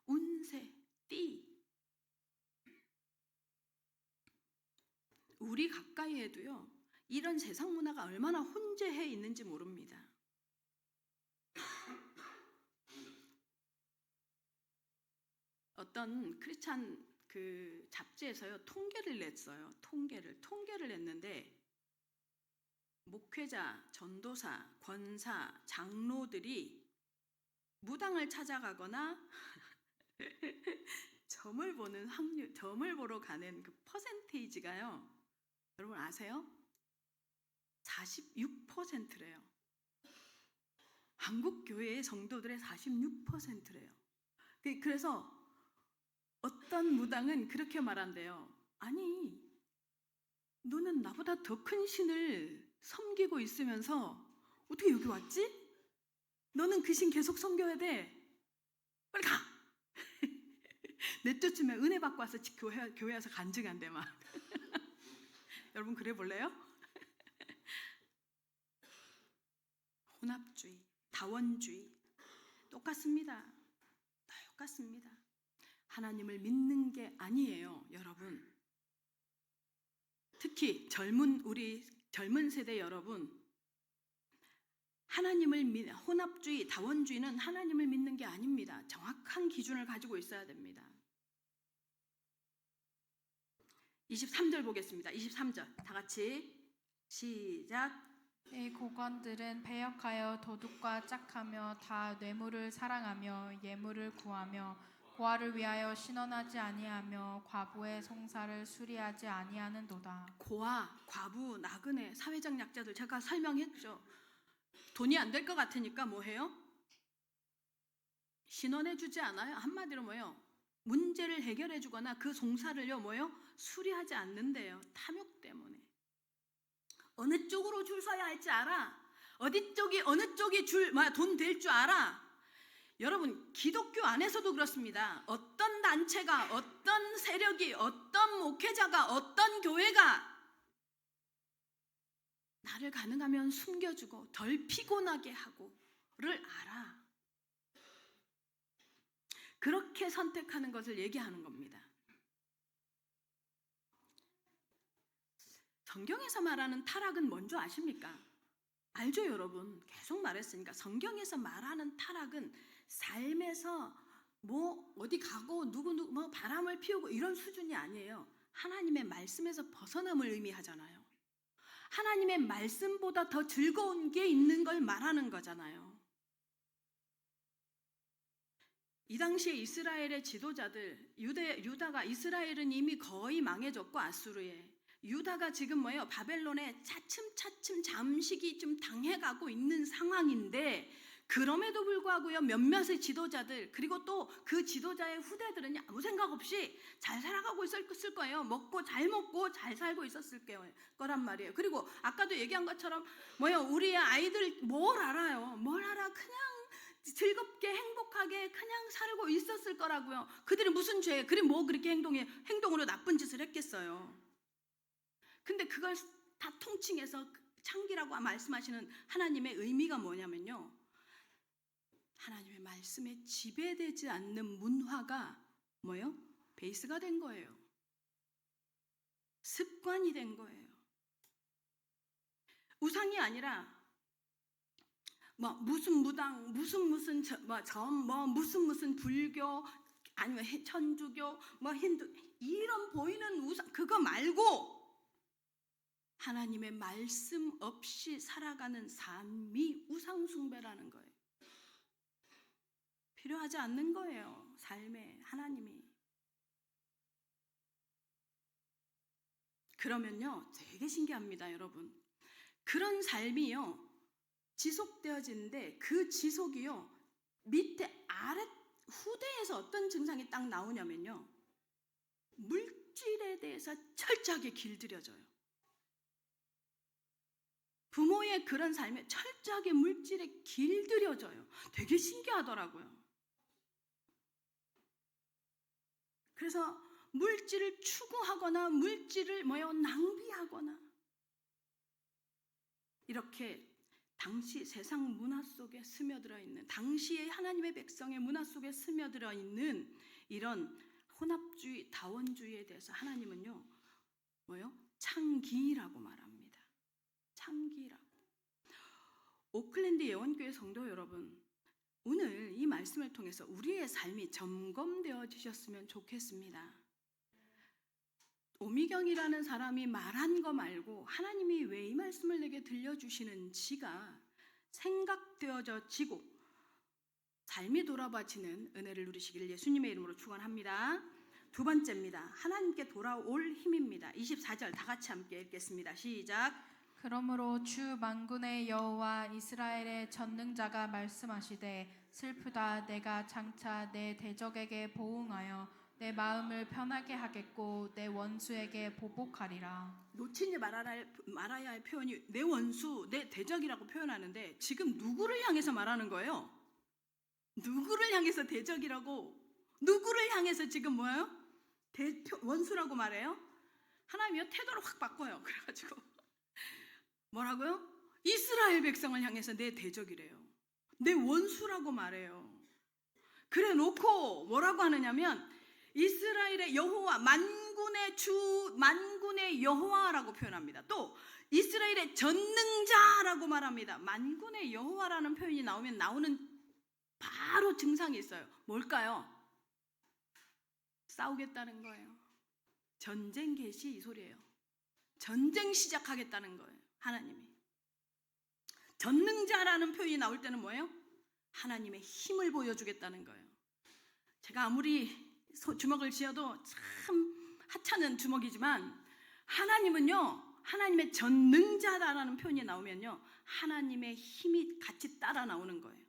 운세, 띠. 우리 가까이에도요, 이런 세상 문화가 얼마나 혼재해 있는지 모릅니다. 어떤 크리스찬 그 잡지에서요, 통계를 냈어요. 통계를 냈는데 목회자, 전도사, 권사, 장로들이 무당을 찾아가거나 점을 보는 확률, 점을 보러 가는 그 퍼센테이지가요, 여러분 아세요? 46%래요. 한국 교회의 성도들의 46%래요. 그래서 어떤 무당은 그렇게 말한대요. 아니, 너는 나보다 더 큰 신을 섬기고 있으면서 어떻게 여기 왔지? 너는 그 신 계속 섬겨야 돼. 빨리 가. 내쫓으면 은혜 받고 와서 교회 와서 간증한대 막. 여러분 그래 볼래요? 혼합주의, 다원주의 똑같습니다. 똑같습니다. 하나님을 믿는 게 아니에요, 여러분. 특히 우리 젊은 세대 여러분, 혼합주의, 다원주의는 하나님을 믿는 게 아닙니다. 정확한 기준을 가지고 있어야 됩니다. 23절 보겠습니다. 23절 다 같이 시작. 이 고관들은 배역하여 도둑과 짝하며 다 뇌물을 사랑하며 예물을 구하며 고아를 위하여 신원하지 아니하며 과부의 송사를 수리하지 아니하는도다. 고아, 과부, 나그네, 사회적 약자들 제가 설명했죠. 돈이 안 될 것 같으니까 뭐 해요? 신원해주지 않아요. 한마디로 뭐예요? 문제를 해결해주거나 그 송사를요 뭐예요? 수리하지 않는데요. 탐욕 때문에. 어느 쪽으로 줄 서야 할지 알아. 어느 쪽이 돈 될 줄 알아. 여러분, 기독교 안에서도 그렇습니다. 어떤 단체가, 어떤 세력이, 어떤 목회자가, 어떤 교회가 나를 가능하면 숨겨주고 덜 피곤하게 하고를 알아. 그렇게 선택하는 것을 얘기하는 겁니다. 성경에서 말하는 타락은 뭔지 아십니까? 알죠, 여러분? 계속 말했으니까. 성경에서 말하는 타락은 삶에서 뭐 어디 가고 누구 뭐 바람을 피우고 이런 수준이 아니에요. 하나님의 말씀에서 벗어남을 의미하잖아요. 하나님의 말씀보다 더 즐거운 게 있는 걸 말하는 거잖아요. 이 당시에 이스라엘의 지도자들, 유다가, 이스라엘은 이미 거의 망해졌고 아수르에, 유다가 지금 뭐예요? 바벨론에 차츰차츰 잠식이 좀 당해가고 있는 상황인데, 그럼에도 불구하고요 몇몇의 지도자들, 그리고 또 그 지도자의 후대들은 아무 생각 없이 잘 살아가고 있었을 거예요. 먹고 잘 살고 있었을 거란 말이에요. 그리고 아까도 얘기한 것처럼 뭐예요? 우리의 아이들 뭘 알아요? 뭘 알아? 그냥 즐겁게 행복하게 그냥 살고 있었을 거라고요. 그들이 무슨 죄, 뭐 그렇게 행동으로 나쁜 짓을 했겠어요. 근데 그걸 다 통칭해서 창기라고 말씀하시는 하나님의 의미가 뭐냐면요, 하나님의 말씀에 지배되지 않는 문화가 뭐예요? 베이스가 된 거예요. 습관이 된 거예요. 우상이 아니라 뭐 무슨 무당, 무슨 불교, 아니면 천주교, 뭐 힌두, 이런 보이는 우상, 그거 말고 하나님의 말씀 없이 살아가는 삶이 우상 숭배라는 거예요. 필요하지 않는 거예요, 삶에 하나님이. 그러면요 되게 신기합니다, 여러분. 그런 삶이요 지속되어지는데, 그 지속이요 밑에 아래 후대에서 어떤 증상이 딱 나오냐면요, 물질에 대해서 철저하게 길들여져요. 부모의 그런 삶에 철저하게 물질에 길들여져요. 되게 신기하더라고요. 그래서 물질을 추구하거나 물질을 낭비하거나, 이렇게 당시 세상 문화 속에 스며들어 있는, 당시의 하나님의 백성의 문화 속에 스며들어 있는 이런 혼합주의, 다원주의에 대해서 하나님은요 창기라고 말합니다. 창기라고. 오클랜드 예원교회 성도 여러분, 오늘 이 말씀을 통해서 우리의 삶이 점검되어지셨으면 좋겠습니다. 오미경이라는 사람이 말한 거 말고 하나님이 왜 이 말씀을 내게 들려주시는지가 생각되어지고 삶이 돌아봐지는 은혜를 누리시기를 예수님의 이름으로 축원합니다. 두 번째입니다. 하나님께 돌아올 힘입니다. 24절 다 같이 함께 읽겠습니다. 시작. 그러므로 주 만군의 여호와 이스라엘의 전능자가 말씀하시되 슬프다. 내가 장차 내 대적에게 보응하여 내 마음을 편하게 하겠고 내 원수에게 보복하리라. 놓치지 말아야 할 표현이 내 원수, 내 대적이라고 표현하는데, 지금 누구를 향해서 말하는 거예요? 누구를 향해서 대적이라고, 누구를 향해서 지금 뭐예요? 원수라고 말해요? 하나님이요 태도를 확 바꿔요. 그래가지고 뭐라고요? 이스라엘 백성을 향해서 내 대적이래요. 내 원수라고 말해요. 그래 놓고 뭐라고 하느냐면 이스라엘의 여호와, 만군의 주, 만군의 여호와라고 표현합니다. 또 이스라엘의 전능자라고 말합니다. 만군의 여호와라는 표현이 나오면 나오는 바로 증상이 있어요. 뭘까요? 싸우겠다는 거예요. 전쟁 개시 이 소리예요. 전쟁 시작하겠다는 거예요. 하나님이. 전능자라는 표현이 나올 때는 뭐예요? 하나님의 힘을 보여주겠다는 거예요. 제가 아무리 주먹을 쥐어도 참 하찮은 주먹이지만 하나님은요, 하나님의 전능자라는 표현이 나오면요, 하나님의 힘이 같이 따라 나오는 거예요.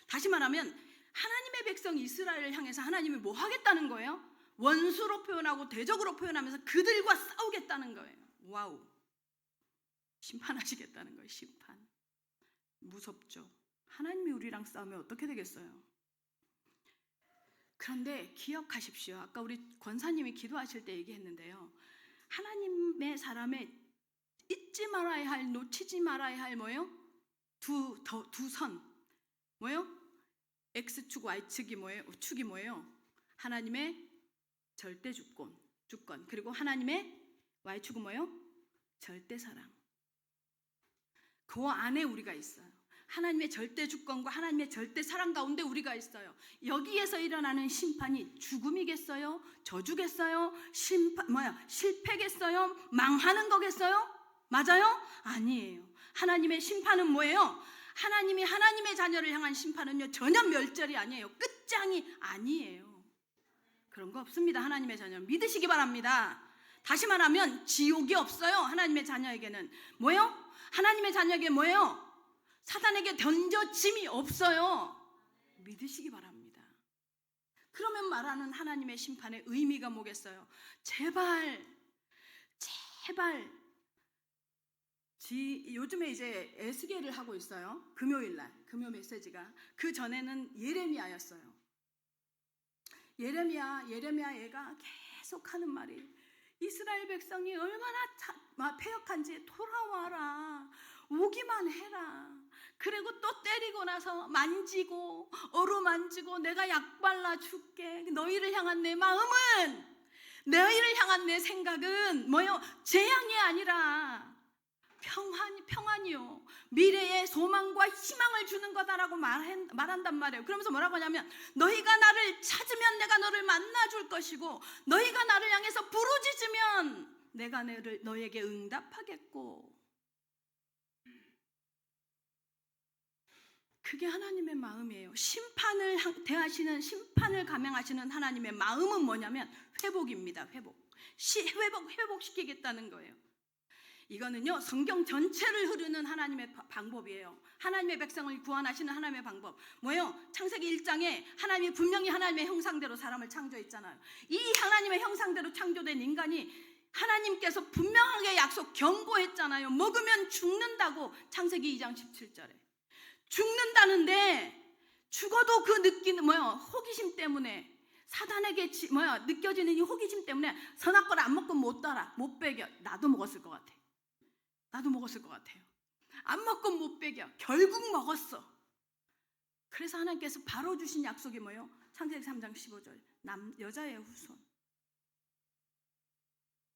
다시 말하면 하나님의 백성 이스라엘을 향해서 하나님이 뭐 하겠다는 거예요? 원수로 표현하고 대적으로 표현하면서 그들과 싸우겠다는 거예요. 와우. 심판하시겠다는 거예요. 심판. 무섭죠. 하나님이 우리랑 싸우면 어떻게 되겠어요? 그런데 기억하십시오. 아까 우리 권사님이 기도하실 때 얘기했는데요. 하나님의 사람의 잊지 말아야 할, 놓치지 말아야 할 뭐예요? 두 선. 뭐예요? X축, Y축이 뭐예요? 축이 뭐예요? 하나님의 절대 주권. 그리고 하나님의 Y축은 뭐예요? 절대 사랑. 그 안에 우리가 있어요. 하나님의 절대 주권과 하나님의 절대 사랑 가운데 우리가 있어요. 여기에서 일어나는 심판이 죽음이겠어요? 저주겠어요? 실패겠어요? 망하는 거겠어요? 맞아요? 아니에요. 하나님의 심판은 뭐예요? 하나님이 하나님의 자녀를 향한 심판은요, 전혀 멸절이 아니에요. 끝장이 아니에요. 그런 거 없습니다. 하나님의 자녀 믿으시기 바랍니다. 다시 말하면 지옥이 없어요. 하나님의 자녀에게는 뭐예요? 하나님의 자녀에게 뭐예요? 사단에게 던져짐이 없어요. 믿으시기 바랍니다. 그러면 말하는 하나님의 심판의 의미가 뭐겠어요? 제발 요즘에 이제 에스겔을 하고 있어요. 금요일날 금요 메시지가. 그 전에는 예레미야였어요. 예레미야 얘가 계속 하는 말이 이스라엘 백성이 얼마나 패역한지 돌아와라, 오기만 해라. 그리고 또 때리고 나서 만지고 어루만지고 내가 약 발라줄게. 너희를 향한 내 마음은, 너희를 향한 내 생각은 뭐요? 재앙이 아니라 평안이요, 미래의 소망과 희망을 주는 거다라고 말한단 말이에요. 그러면서 뭐라고 하냐면 너희가 나를 찾으면 내가 너를 만나줄 것이고 너희가 나를 향해서 부르짖으면 내가 너에게 응답하겠고. 그게 하나님의 마음이에요. 심판을 대하시는, 심판을 감행하시는 하나님의 마음은 뭐냐면 회복입니다. 회복시키겠다는 거예요. 이거는요, 성경 전체를 흐르는 하나님의 방법이에요. 하나님의 백성을 구원하시는 하나님의 방법. 뭐예요? 창세기 1장에 하나님이 분명히 하나님의 형상대로 사람을 창조했잖아요. 이 하나님의 형상대로 창조된 인간이 하나님께서 분명하게 경고했잖아요. 먹으면 죽는다고. 창세기 2장 17절에. 죽는다는데 죽어도 그 느끼는 호기심 때문에, 사단에게 느껴지는 이 호기심 때문에 선악과를 안 먹고 못 배겨. 나도 먹었을 것 같아요. 안 먹고 못 배겨. 결국 먹었어. 그래서 하나님께서 바로 주신 약속이 뭐예요? 창세기 3장 15절. 여자의 후손.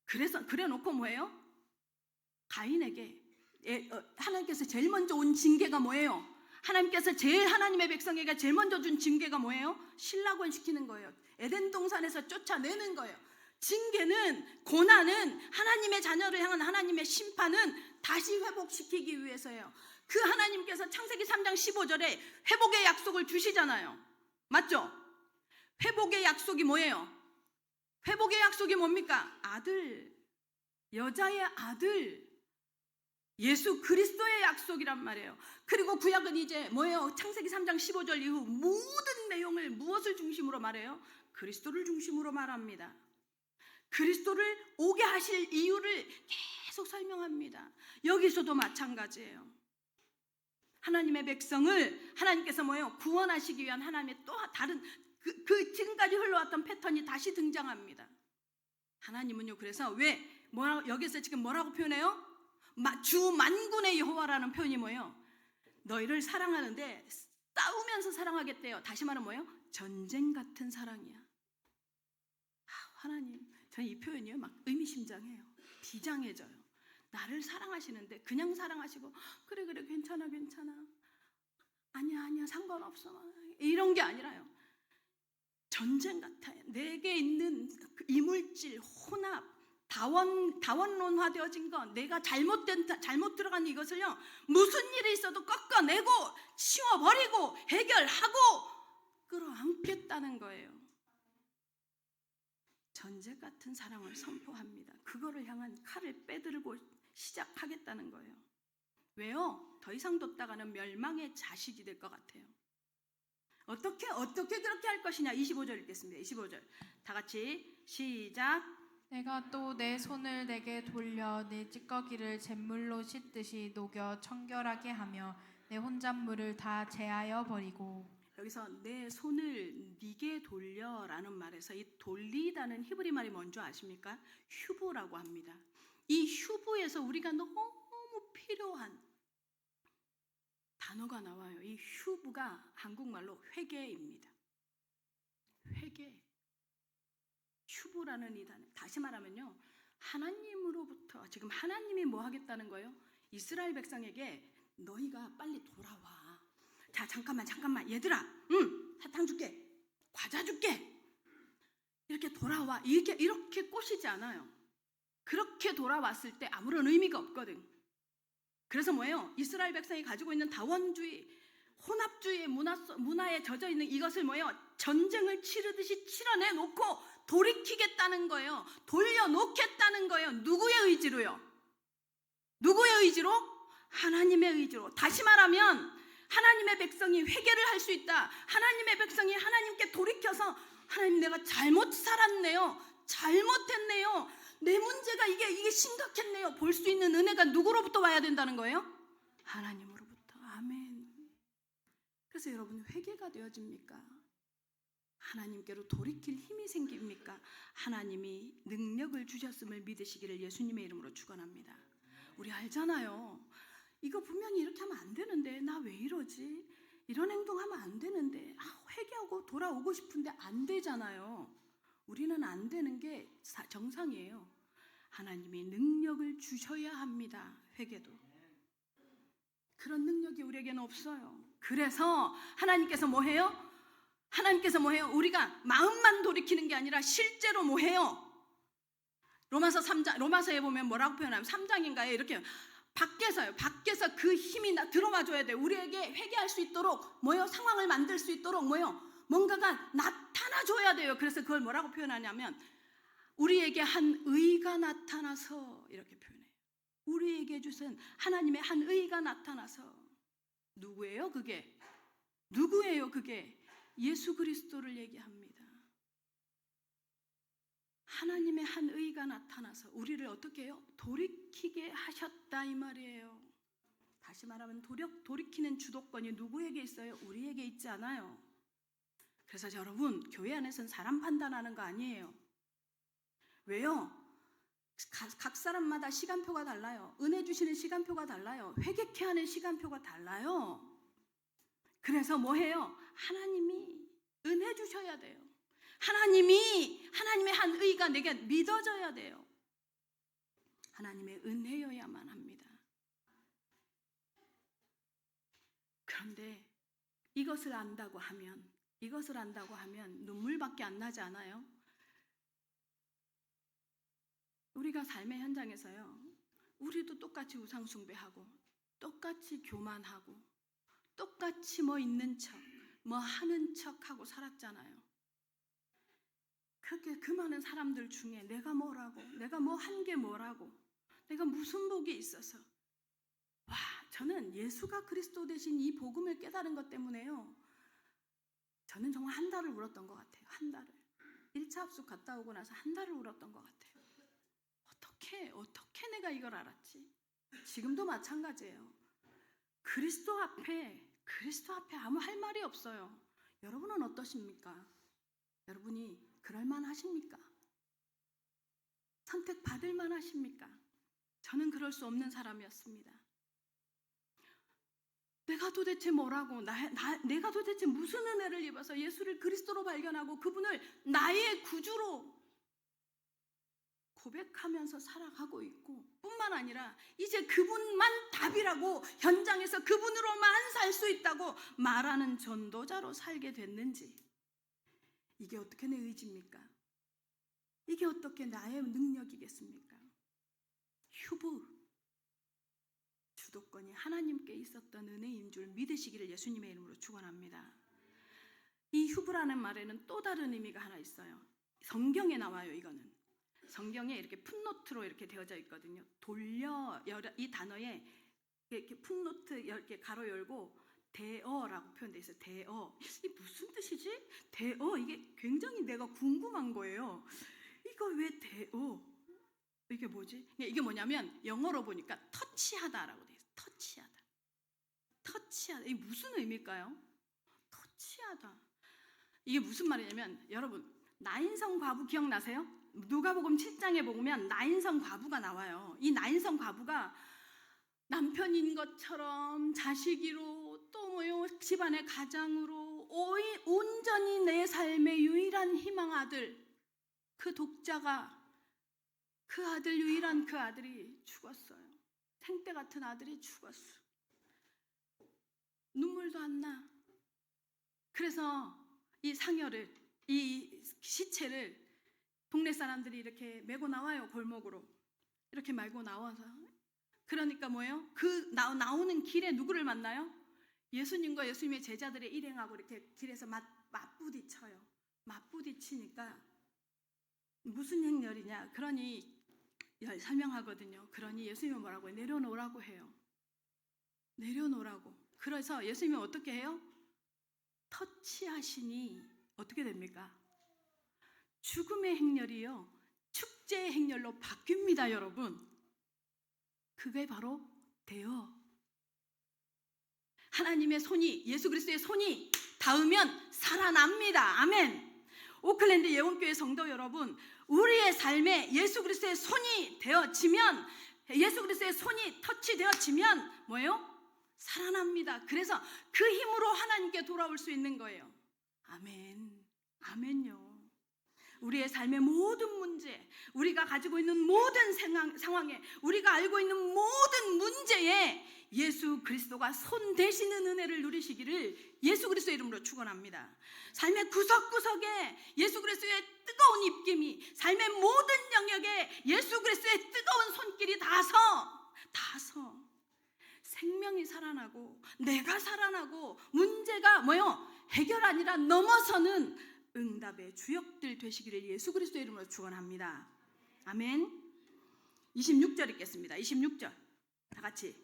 그래 놓고 뭐예요? 가인에게 하나님께서 제일 먼저 온 징계가 뭐예요? 하나님께서 하나님의 백성에게 제일 먼저 준 징계가 뭐예요? 신락원 시키는 거예요. 에덴 동산에서 쫓아내는 거예요. 징계는, 고난은, 하나님의 자녀를 향한 하나님의 심판은 다시 회복시키기 위해서예요. 그 하나님께서 창세기 3장 15절에 회복의 약속을 주시잖아요. 맞죠? 회복의 약속이 뭐예요? 회복의 약속이 뭡니까? 아들, 여자의 아들, 예수 그리스도의 약속이란 말이에요. 그리고 구약은 이제 뭐예요? 창세기 3장 15절 이후 모든 내용을 무엇을 중심으로 말해요? 그리스도를 중심으로 말합니다. 그리스도를 오게 하실 이유를 계속 설명합니다. 여기서도 마찬가지예요. 하나님의 백성을 하나님께서 뭐예요? 구원하시기 위한 하나님의 또 다른 그 지금까지 흘러왔던 패턴이 다시 등장합니다. 하나님은요, 그래서 여기서 지금 뭐라고 표현해요? 주 만군의 여호와라는 표현이 뭐예요? 너희를 사랑하는데 싸우면서 사랑하겠대요. 다시 말하면 뭐예요? 전쟁 같은 사랑이야. 하나님, 저는 이 표현이요, 막 의미심장해요. 비장해져요. 나를 사랑하시는데 그냥 사랑하시고 그래 괜찮아 아니야 상관없어 이런 게 아니라요. 전쟁 같아요. 내게 있는 그 이물질, 혼합, 다원론화되어진 것, 내가 잘못 들어간 이것을요, 무슨 일이 있어도 꺾어내고 치워버리고 해결하고 끌어안겠다는 거예요. 전쟁 같은 사랑을 선포합니다. 그거를 향한 칼을 빼들고 시작하겠다는 거예요. 왜요? 더 이상 뒀다가는 멸망의 자식이 될 것 같아요. 어떻게 그렇게 할 것이냐. 25절 읽겠습니다. 25절 다 같이 시작. 내가 또 내 손을 내게 돌려 내 찌꺼기를 잿물로 씻듯이 녹여 청결하게 하며 내 혼잣물을 다 제하여 버리고. 여기서 내 손을 네게 돌려라는 말에서 이 돌리다는 히브리 말이 뭔지 아십니까? 휴브라고 합니다. 이 휴브에서 우리가 너무 필요한 단어가 나와요. 이 휴브가 한국말로 회개입니다. 회개. 휴브라는 이 단어. 다시 말하면요, 하나님으로부터 지금 하나님이 뭐 하겠다는 거예요? 이스라엘 백성에게 너희가 빨리 돌아와. 자, 잠깐만 얘들아, 사탕 줄게, 과자 줄게. 이렇게 돌아와. 이렇게 꼬시지 않아요. 그렇게 돌아왔을 때 아무런 의미가 없거든. 그래서 뭐예요? 이스라엘 백성이 가지고 있는 다원주의, 혼합주의 문화에 젖어 있는 이것을 뭐예요? 전쟁을 치르듯이 치러내놓고 돌이키겠다는 거예요. 돌려놓겠다는 거예요. 누구의 의지로요? 누구의 의지로? 하나님의 의지로. 다시 말하면 하나님의 백성이 회개를 할 수 있다. 하나님의 백성이 하나님께 돌이켜서 하나님, 내가 잘못 살았네요. 잘못했네요. 내 문제가 이게 심각했네요. 볼 수 있는 은혜가 누구로부터 와야 된다는 거예요? 하나님으로부터. 아멘. 그래서 여러분, 회개가 되어집니까? 하나님께로 돌이킬 힘이 생깁니까? 하나님이 능력을 주셨음을 믿으시기를 예수님의 이름으로 축원합니다. 우리 알잖아요. 이거 분명히 이렇게 하면 안 되는데, 나 왜 이러지? 이런 행동하면 안 되는데, 회개하고 돌아오고 싶은데 안 되잖아요. 우리는 안 되는 게 정상이에요. 하나님이 능력을 주셔야 합니다. 회개도. 그런 능력이 우리에게는 없어요. 그래서 하나님께서 뭐 해요? 우리가 마음만 돌이키는 게 아니라 실제로 뭐 해요? 로마서에 보면 뭐라고 표현하면 3장인가에 이렇게 밖에서 그 힘이 들어와 줘야 돼요. 우리에게 회개할 수 있도록 뭐요? 상황을 만들 수 있도록 뭐요? 뭔가가 나타나 줘야 돼요. 그래서 그걸 뭐라고 표현하냐면 우리에게 한 의가 나타나서 이렇게 표현해요. 우리에게 주신 하나님의 한 의가 나타나서. 누구예요 그게? 예수 그리스도를 얘기합니다. 하나님의 한 의가 나타나서 우리를 어떻게 해요? 돌이키게 하셨다 이 말이에요. 다시 말하면 돌이키는 주도권이 누구에게 있어요? 우리에게 있지 않아요. 그래서 여러분, 교회 안에서는 사람 판단하는 거 아니에요. 왜요? 각 사람마다 시간표가 달라요. 은혜 주시는 시간표가 달라요. 회개케 하는 시간표가 달라요. 그래서 뭐 해요? 하나님이 은혜 주셔야 돼요. 하나님의 한 의가 내게 믿어져야 돼요. 하나님의 은혜여야만 합니다. 그런데 이것을 안다고 하면 눈물밖에 안 나지 않아요? 우리가 삶의 현장에서요, 우리도 똑같이 우상숭배하고 똑같이 교만하고 똑같이 뭐 있는 척, 뭐 하는 척하고 살았잖아요. 그렇게 그 많은 사람들 중에 내가 뭐라고, 내가 뭐 한 게 뭐라고, 내가 무슨 복이 있어서, 저는 예수가 그리스도 되신 이 복음을 깨달은 것 때문에요, 저는 정말 한 달을 울었던 것 같아요. 한 달을. 1차 합숙 갔다 오고 나서 한 달을 울었던 것 같아요. 어떻게 내가 이걸 알았지? 지금도 마찬가지예요. 그리스도 앞에 아무 할 말이 없어요. 여러분은 어떠십니까? 여러분이 그럴만 하십니까? 선택받을만 하십니까? 저는 그럴 수 없는 사람이었습니다. 내가 도대체 뭐라고, 내가 도대체 무슨 은혜를 입어서 예수를 그리스도로 발견하고 그분을 나의 구주로 고백하면서 살아가고 있고, 뿐만 아니라 이제 그분만 답이라고, 현장에서 그분으로만 살 수 있다고 말하는 전도자로 살게 됐는지, 이게 어떻게 내 의지입니까? 이게 어떻게 나의 능력이겠습니까? 휴부, 주도권이 하나님께 있었던 은혜인 줄 믿으시기를 예수님의 이름으로 축원합니다. 이 휴부라는 말에는 또 다른 의미가 하나 있어요. 성경에 나와요. 이거는 성경에 이렇게 풋노트로 이렇게 되어져 있거든요. 이 단어에 이렇게 풋노트 이렇게 가로 열고 대어라고 표현되어 있어요. 대어. 이게 무슨 뜻이지? 대어. 이게 굉장히 내가 궁금한 거예요. 이거 왜 대어? 이게 뭐지? 이게 뭐냐면 영어로 보니까 터치하다라고 되어 있어요. 터치하다. 터치하다. 이게 무슨 의미일까요? 터치하다. 이게 무슨 말이냐면, 여러분 나인성 과부 기억나세요? 누가복음 7장에 보면 나인성 과부가 나와요. 이 나인성 과부가 남편인 것처럼 자식이로 또 뭐요 집안의 가장으로 온전히 내 삶의 유일한 희망 아들, 그 독자가, 그 아들, 유일한 그 아들이 죽었어요. 생때 같은 아들이 죽었어. 눈물도 안 나. 그래서 이 상여를, 이 시체를 동네 사람들이 이렇게 메고 나와요. 골목으로 이렇게 말고 나와서. 그러니까 뭐예요? 그 나오는 길에 누구를 만나요? 예수님과 예수님의 제자들의 일행하고 이렇게 길에서 맞부딪혀요. 맞부딪히니까 무슨 행렬이냐? 그러니 설명하거든요. 그러니 예수님은 뭐라고 해요? 내려놓으라고 해요. 내려놓으라고. 그래서 예수님이 어떻게 해요? 터치하시니 어떻게 됩니까? 죽음의 행렬이요, 축제의 행렬로 바뀝니다, 여러분. 그게 바로 대어. 하나님의 손이, 예수 그리스도의 손이 닿으면 살아납니다. 아멘. 오클랜드 예원교회 성도 여러분, 우리의 삶에 예수 그리스도의 손이 되어지면, 예수 그리스도의 손이 터치되어지면 뭐예요? 살아납니다. 그래서 그 힘으로 하나님께 돌아올 수 있는 거예요. 아멘. 아멘요. 우리의 삶의 모든 문제, 우리가 가지고 있는 모든 상황에, 우리가 알고 있는 모든 문제에 예수 그리스도가 손 대시는 은혜를 누리시기를 예수 그리스도의 이름으로 축원합니다. 삶의 구석구석에 예수 그리스도의 뜨거운 입김이, 삶의 모든 영역에 예수 그리스도의 뜨거운 손길이 닿아서 생명이 살아나고, 내가 살아나고, 문제가 뭐요? 해결 아니라 넘어서는 응답의 주역들 되시기를 예수 그리스도의 이름으로 축원합니다. 아멘. 26절 읽겠습니다. 26절 다 같이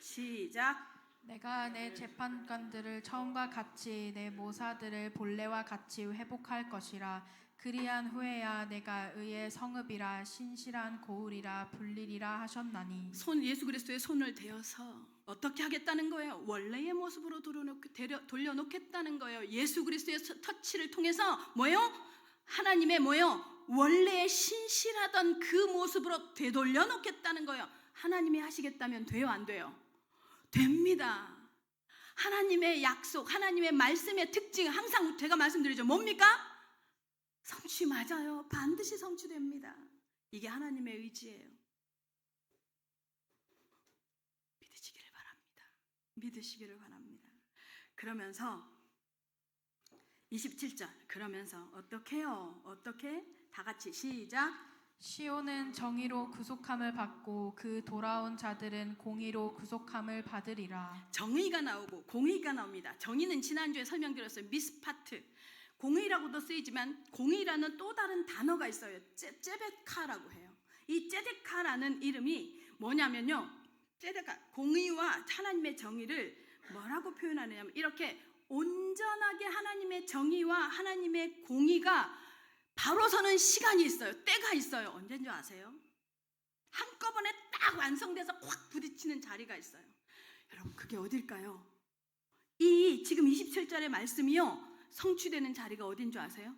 시작. 내가 내 재판관들을 처음과 같이 내 모사들을 본래와 같이 회복할 것이라. 그리한 후에야 내가 의의 성읍이라 신실한 고울이라 불리리라 하셨나니. 예수 그리스도의 손을 대어서 어떻게 하겠다는 거예요? 원래의 모습으로 돌려놓겠다는 거예요. 예수 그리스도의 터치를 통해서 뭐예요? 하나님의 뭐예요? 원래의 신실하던 그 모습으로 되돌려놓겠다는 거예요. 하나님이 하시겠다면 돼요, 안 돼요? 됩니다. 하나님의 약속, 하나님의 말씀의 특징, 항상 제가 말씀드리죠. 뭡니까? 성취 맞아요. 반드시 성취됩니다. 이게 하나님의 의지예요. 믿으시기를 바랍니다. 믿으시기를 바랍니다. 그러면서 27절, 그러면서 어떻게 해요? 어떻게? 다 같이 시작. 시온은 정의로 구속함을 받고 그 돌아온 자들은 공의로 구속함을 받으리라. 정의가 나오고 공의가 나옵니다. 정의는 지난주에 설명드렸어요. 미스파트. 공의라고도 쓰이지만 공의라는 또 다른 단어가 있어요. 째데카라고 해요. 이 째데카라는 이름이 뭐냐면요, 째데카, 공의와 하나님의 정의를 뭐라고 표현하느냐면, 이렇게 온전하게 하나님의 정의와 하나님의 공의가 바로 서는 시간이 있어요. 때가 있어요. 언제인 줄 아세요? 한꺼번에 딱 완성돼서 확 부딪히는 자리가 있어요. 여러분, 그게 어딜까요? 이 지금 27절의 말씀이요, 성취되는 자리가 어딘 줄 아세요?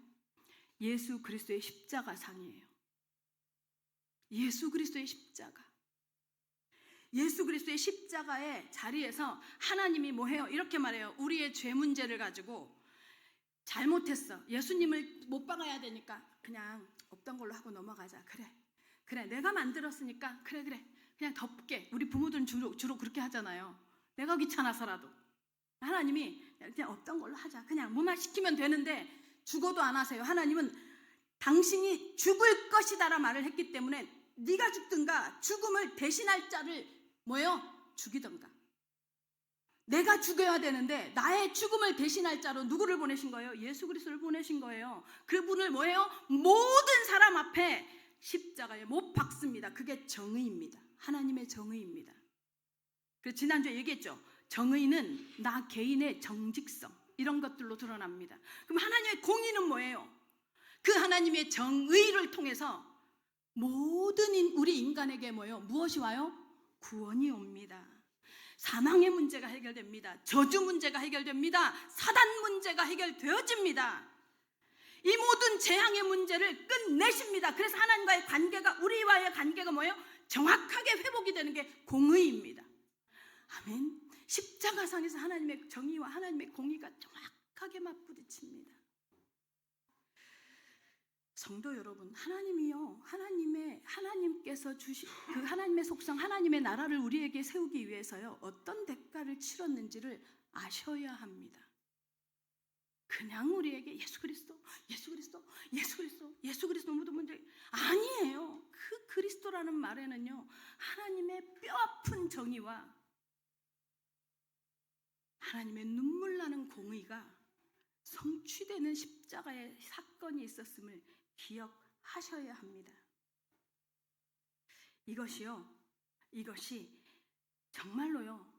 예수 그리스도의 십자가상이에요. 예수 그리스도의 십자가. 예수 그리스도의 십자가의 자리에서 하나님이 뭐해요? 이렇게 말해요. 우리의 죄 문제를 가지고 잘못했어. 예수님을 못 박아야 되니까 그냥 없던 걸로 하고 넘어가자. 그래 내가 만들었으니까 그래 그냥 덮게. 우리 부모들은 주로 그렇게 하잖아요. 내가 귀찮아서라도. 하나님이 그냥 없던 걸로 하자. 그냥 뭐만 시키면 되는데 죽어도 안 하세요. 하나님은 당신이 죽을 것이다라 말을 했기 때문에 네가 죽든가 죽음을 대신할 자를 죽이든가. 내가 죽여야 되는데 나의 죽음을 대신할 자로 누구를 보내신 거예요? 예수 그리스도를 보내신 거예요. 그분을 모든 사람 앞에 십자가에 못 박습니다. 그게 정의입니다. 하나님의 정의입니다. 그래서 지난주에 얘기했죠. 정의는 나 개인의 정직성 이런 것들로 드러납니다. 그럼 하나님의 공의는 뭐예요? 그 하나님의 정의를 통해서 모든 우리 인간에게 무엇이 와요? 구원이 옵니다. 사망의 문제가 해결됩니다. 저주 문제가 해결됩니다. 사단 문제가 해결되어집니다. 이 모든 재앙의 문제를 끝내십니다. 그래서 하나님과의 관계가, 우리와의 관계가 정확하게 회복이 되는 게 공의입니다. 아멘. 십자가상에서 하나님의 정의와 하나님의 공의가 정확하게 맞부딪힙니다. 성도 여러분, 하나님께서 주신 그 하나님의 속성, 하나님의 나라를 우리에게 세우기 위해서요, 어떤 대가를 치렀는지를 아셔야 합니다. 그냥 우리에게 예수 그리스도 모든 문제 아니에요. 그 그리스도라는 말에는요, 하나님의 뼈아픈 정의와 하나님의 눈물 나는 공의가 성취되는 십자가의 사건이 있었음을 기억하셔야 합니다. 이것이 정말로요,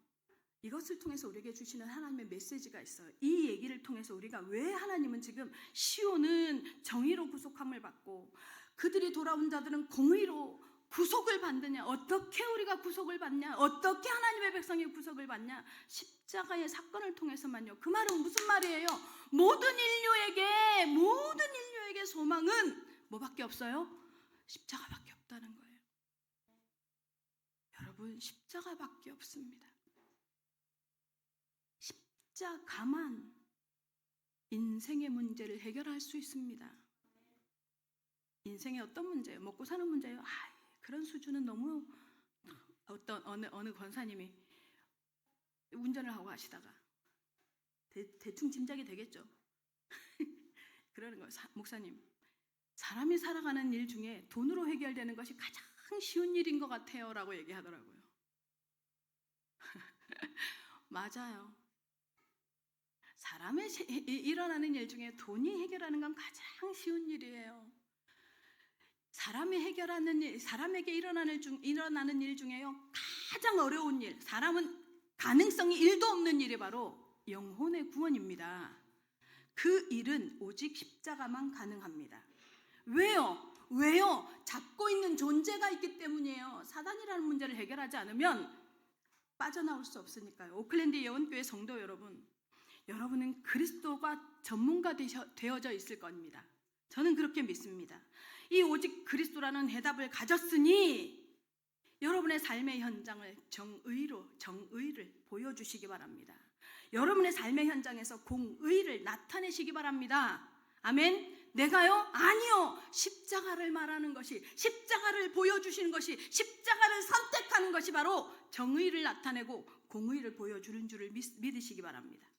이것을 통해서 우리에게 주시는 하나님의 메시지가 있어요. 이 얘기를 통해서 우리가 왜 하나님은 지금 시온은 정의로 구속함을 받고 그들이 돌아온 자들은 공의로 구속을 받느냐, 어떻게 우리가 구속을 받냐, 어떻게 하나님의 백성이 구속을 받냐, 십자가의 사건을 통해서만요. 그 말은 무슨 말이에요? 모든 인류에게 소망은 뭐밖에 없어요? 십자가밖에 없다는 거예요. 여러분, 십자가밖에 없습니다. 십자가만 인생의 문제를 해결할 수 있습니다. 인생의 어떤 문제예요? 먹고 사는 문제예요? 그런 수준은 너무, 어느 권사님이 운전을 하고 가시다가 대충 짐작이 되겠죠. 그러는 거예요. 목사님, 사람이 살아가는 일 중에 돈으로 해결되는 것이 가장 쉬운 일인 것 같아요 라고 얘기하더라고요. 맞아요. 사람의 일어나는 일 중에 돈이 해결하는 건 가장 쉬운 일이에요. 사람에게 일어나는 일 중에요, 가장 어려운 일, 사람은 가능성이 1도 없는 일이 바로 영혼의 구원입니다. 그 일은 오직 십자가만 가능합니다. 왜요? 잡고 있는 존재가 있기 때문이에요. 사단이라는 문제를 해결하지 않으면 빠져나올 수 없으니까요. 오클랜드 예언교회 성도 여러분은 그리스도가 전문가 되어져 있을 겁니다. 저는 그렇게 믿습니다. 이 오직 그리스도라는 해답을 가졌으니 여러분의 삶의 현장을 정의를 보여주시기 바랍니다. 여러분의 삶의 현장에서 공의를 나타내시기 바랍니다. 아멘. 내가요? 아니요. 십자가를 말하는 것이, 십자가를 보여주시는 것이, 십자가를 선택하는 것이 바로 정의를 나타내고 공의를 보여주는 줄을 믿으시기 바랍니다.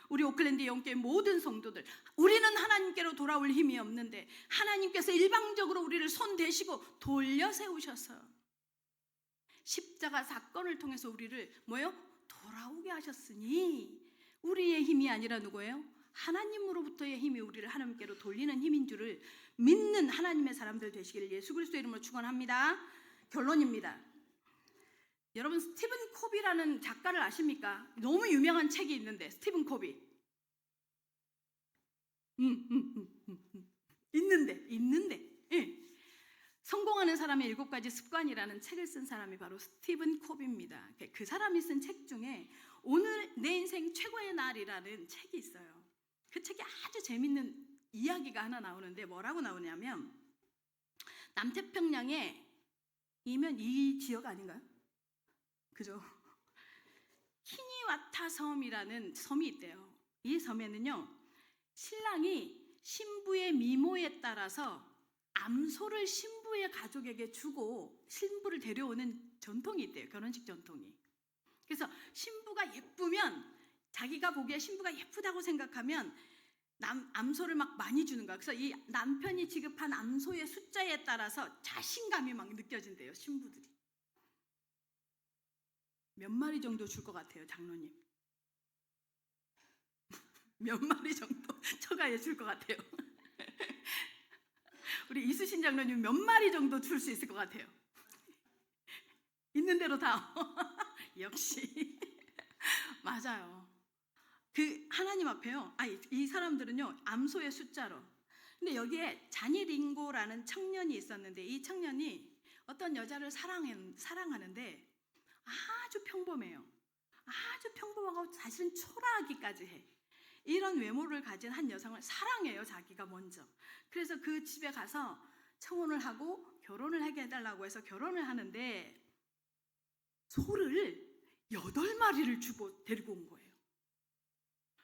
우리 오클랜드 영교회 모든 성도들, 우리는 하나님께로 돌아올 힘이 없는데 하나님께서 일방적으로 우리를 손 대시고 돌려 세우셔서 십자가 사건을 통해서 우리를 돌아오게 하셨으니 우리의 힘이 아니라 누구예요? 하나님으로부터의 힘이 우리를 하나님께로 돌리는 힘인 줄을 믿는 하나님의 사람들 되시기를 예수 그리스도의 이름으로 축원합니다. 결론입니다. 여러분, 스티븐 코비라는 작가를 아십니까? 너무 유명한 책이 있는데, 스티븐 코비. 있는데. 예. 성공하는 사람의 7가지 습관이라는 책을 쓴 사람이 바로 스티븐 코비입니다. 그 사람이 쓴 책 중에 오늘 내 인생 최고의 날이라는 책이 있어요. 그 책이 아주 재밌는 이야기가 하나 나오는데 뭐라고 나오냐면, 남태평양에 이 지역 아닌가요? 그죠? 키니와타 섬이라는 섬이 있대요. 이 섬에는요, 신랑이 신부의 미모에 따라서 암소를 신부의 가족에게 주고 신부를 데려오는 전통이 있대요. 결혼식 전통이. 그래서 신부가 예쁘면, 자기가 보기에 신부가 예쁘다고 생각하면 암소를 막 많이 주는 거야. 그래서 이 남편이 지급한 암소의 숫자에 따라서 자신감이 막 느껴진대요, 신부들이. 몇 마리 정도 줄 것 같아요, 장로님? 몇 마리 정도 처가에 줄 것 같아요? 우리 이수신 장로님 몇 마리 정도 줄 수 있을 것 같아요? 있는 대로 다. 역시 맞아요. 그 하나님 앞에요. 이 사람들은요, 암소의 숫자로. 근데 여기에 자니 링고라는 청년이 있었는데, 이 청년이 어떤 여자를 사랑하는데 아주 평범해요. 아주 평범하고 사실은 초라하기까지 해. 이런 외모를 가진 한 여성을 사랑해요, 자기가 먼저. 그래서 그 집에 가서 청혼을 하고 결혼을 하게 해달라고 해서 결혼을 하는데, 소를 8마리를 주고 데리고 온 거예요.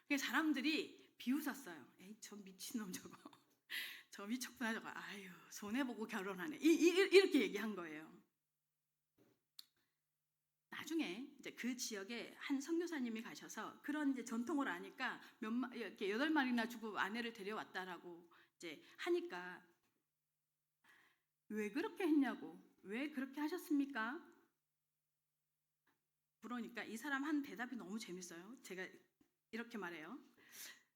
그래서 사람들이 비웃었어요. 에이, 저 미친놈 저거. 저 미쳤구나 저거. 아유, 손해보고 결혼하네. 이렇게 얘기한 거예요. 나중에 이제 그 지역에 한 선교사님이 가셔서 그런 이제 전통을 아니까 이렇게 8마리나 주고 아내를 데려왔다라고 이제 하니까, 왜 그렇게 했냐고, 왜 그렇게 하셨습니까? 그러니까 이 사람 한 대답이 너무 재밌어요. 제가 이렇게 말해요.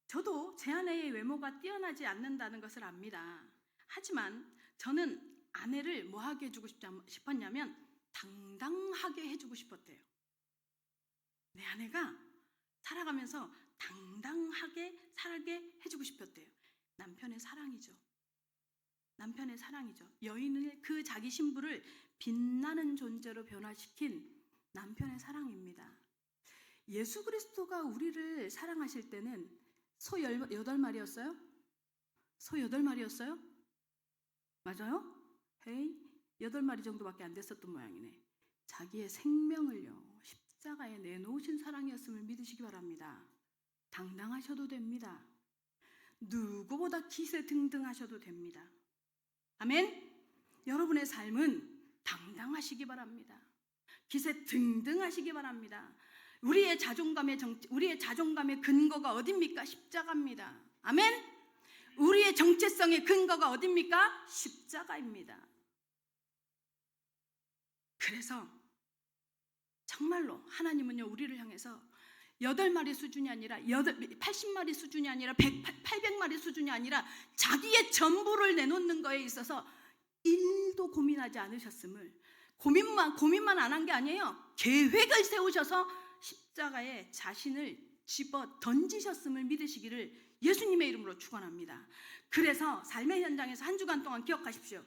저도 제 아내의 외모가 뛰어나지 않는다는 것을 압니다. 하지만 저는 아내를 뭐 하게 해주고 싶었냐면 당당하게 해주고 싶었대요. 내 아내가 살아가면서 당당하게 살게 해주고 싶었대요. 남편의 사랑이죠. 남편의 사랑이죠. 여인을, 그 자기 신부를 빛나는 존재로 변화시킨 남편의 사랑입니다. 예수 그리스도가 우리를 사랑하실 때는 소 8마리였어요? 소 8마리였어요? 맞아요? 헤이, 8마리 정도밖에 안 됐었던 모양이네. 자기의 생명을요, 십자가에 내놓으신 사랑이었음을 믿으시기 바랍니다. 당당하셔도 됩니다. 누구보다 기세등등하셔도 됩니다. 아멘? 여러분의 삶은 당당하시기 바랍니다. 기세등등하시기 바랍니다. 우리의 자존감의 근거가 어딥니까? 십자가입니다. 아멘? 우리의 정체성의 근거가 어딥니까? 십자가입니다. 그래서 정말로 하나님은요, 우리를 향해서 8마리 수준이 아니라 80마리 수준이 아니라 800마리 수준이 아니라 자기의 전부를 내놓는 거에 있어서 1도 고민하지 않으셨음을, 고민만 안 한 게 아니에요. 계획을 세우셔서 십자가에 자신을 집어 던지셨음을 믿으시기를 예수님의 이름으로 축원합니다. 그래서 삶의 현장에서 한 주간 동안 기억하십시오.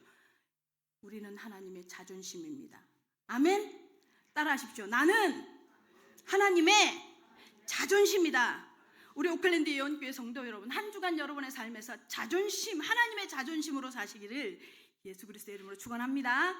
우리는 하나님의 자존심입니다. 아멘? 따라하십시오. 나는 하나님의 자존심이다. 우리 오클랜드 예언교회 성도 여러분, 한 주간 여러분의 삶에서 하나님의 자존심으로 사시기를 예수 그리스도의 이름으로 축원합니다.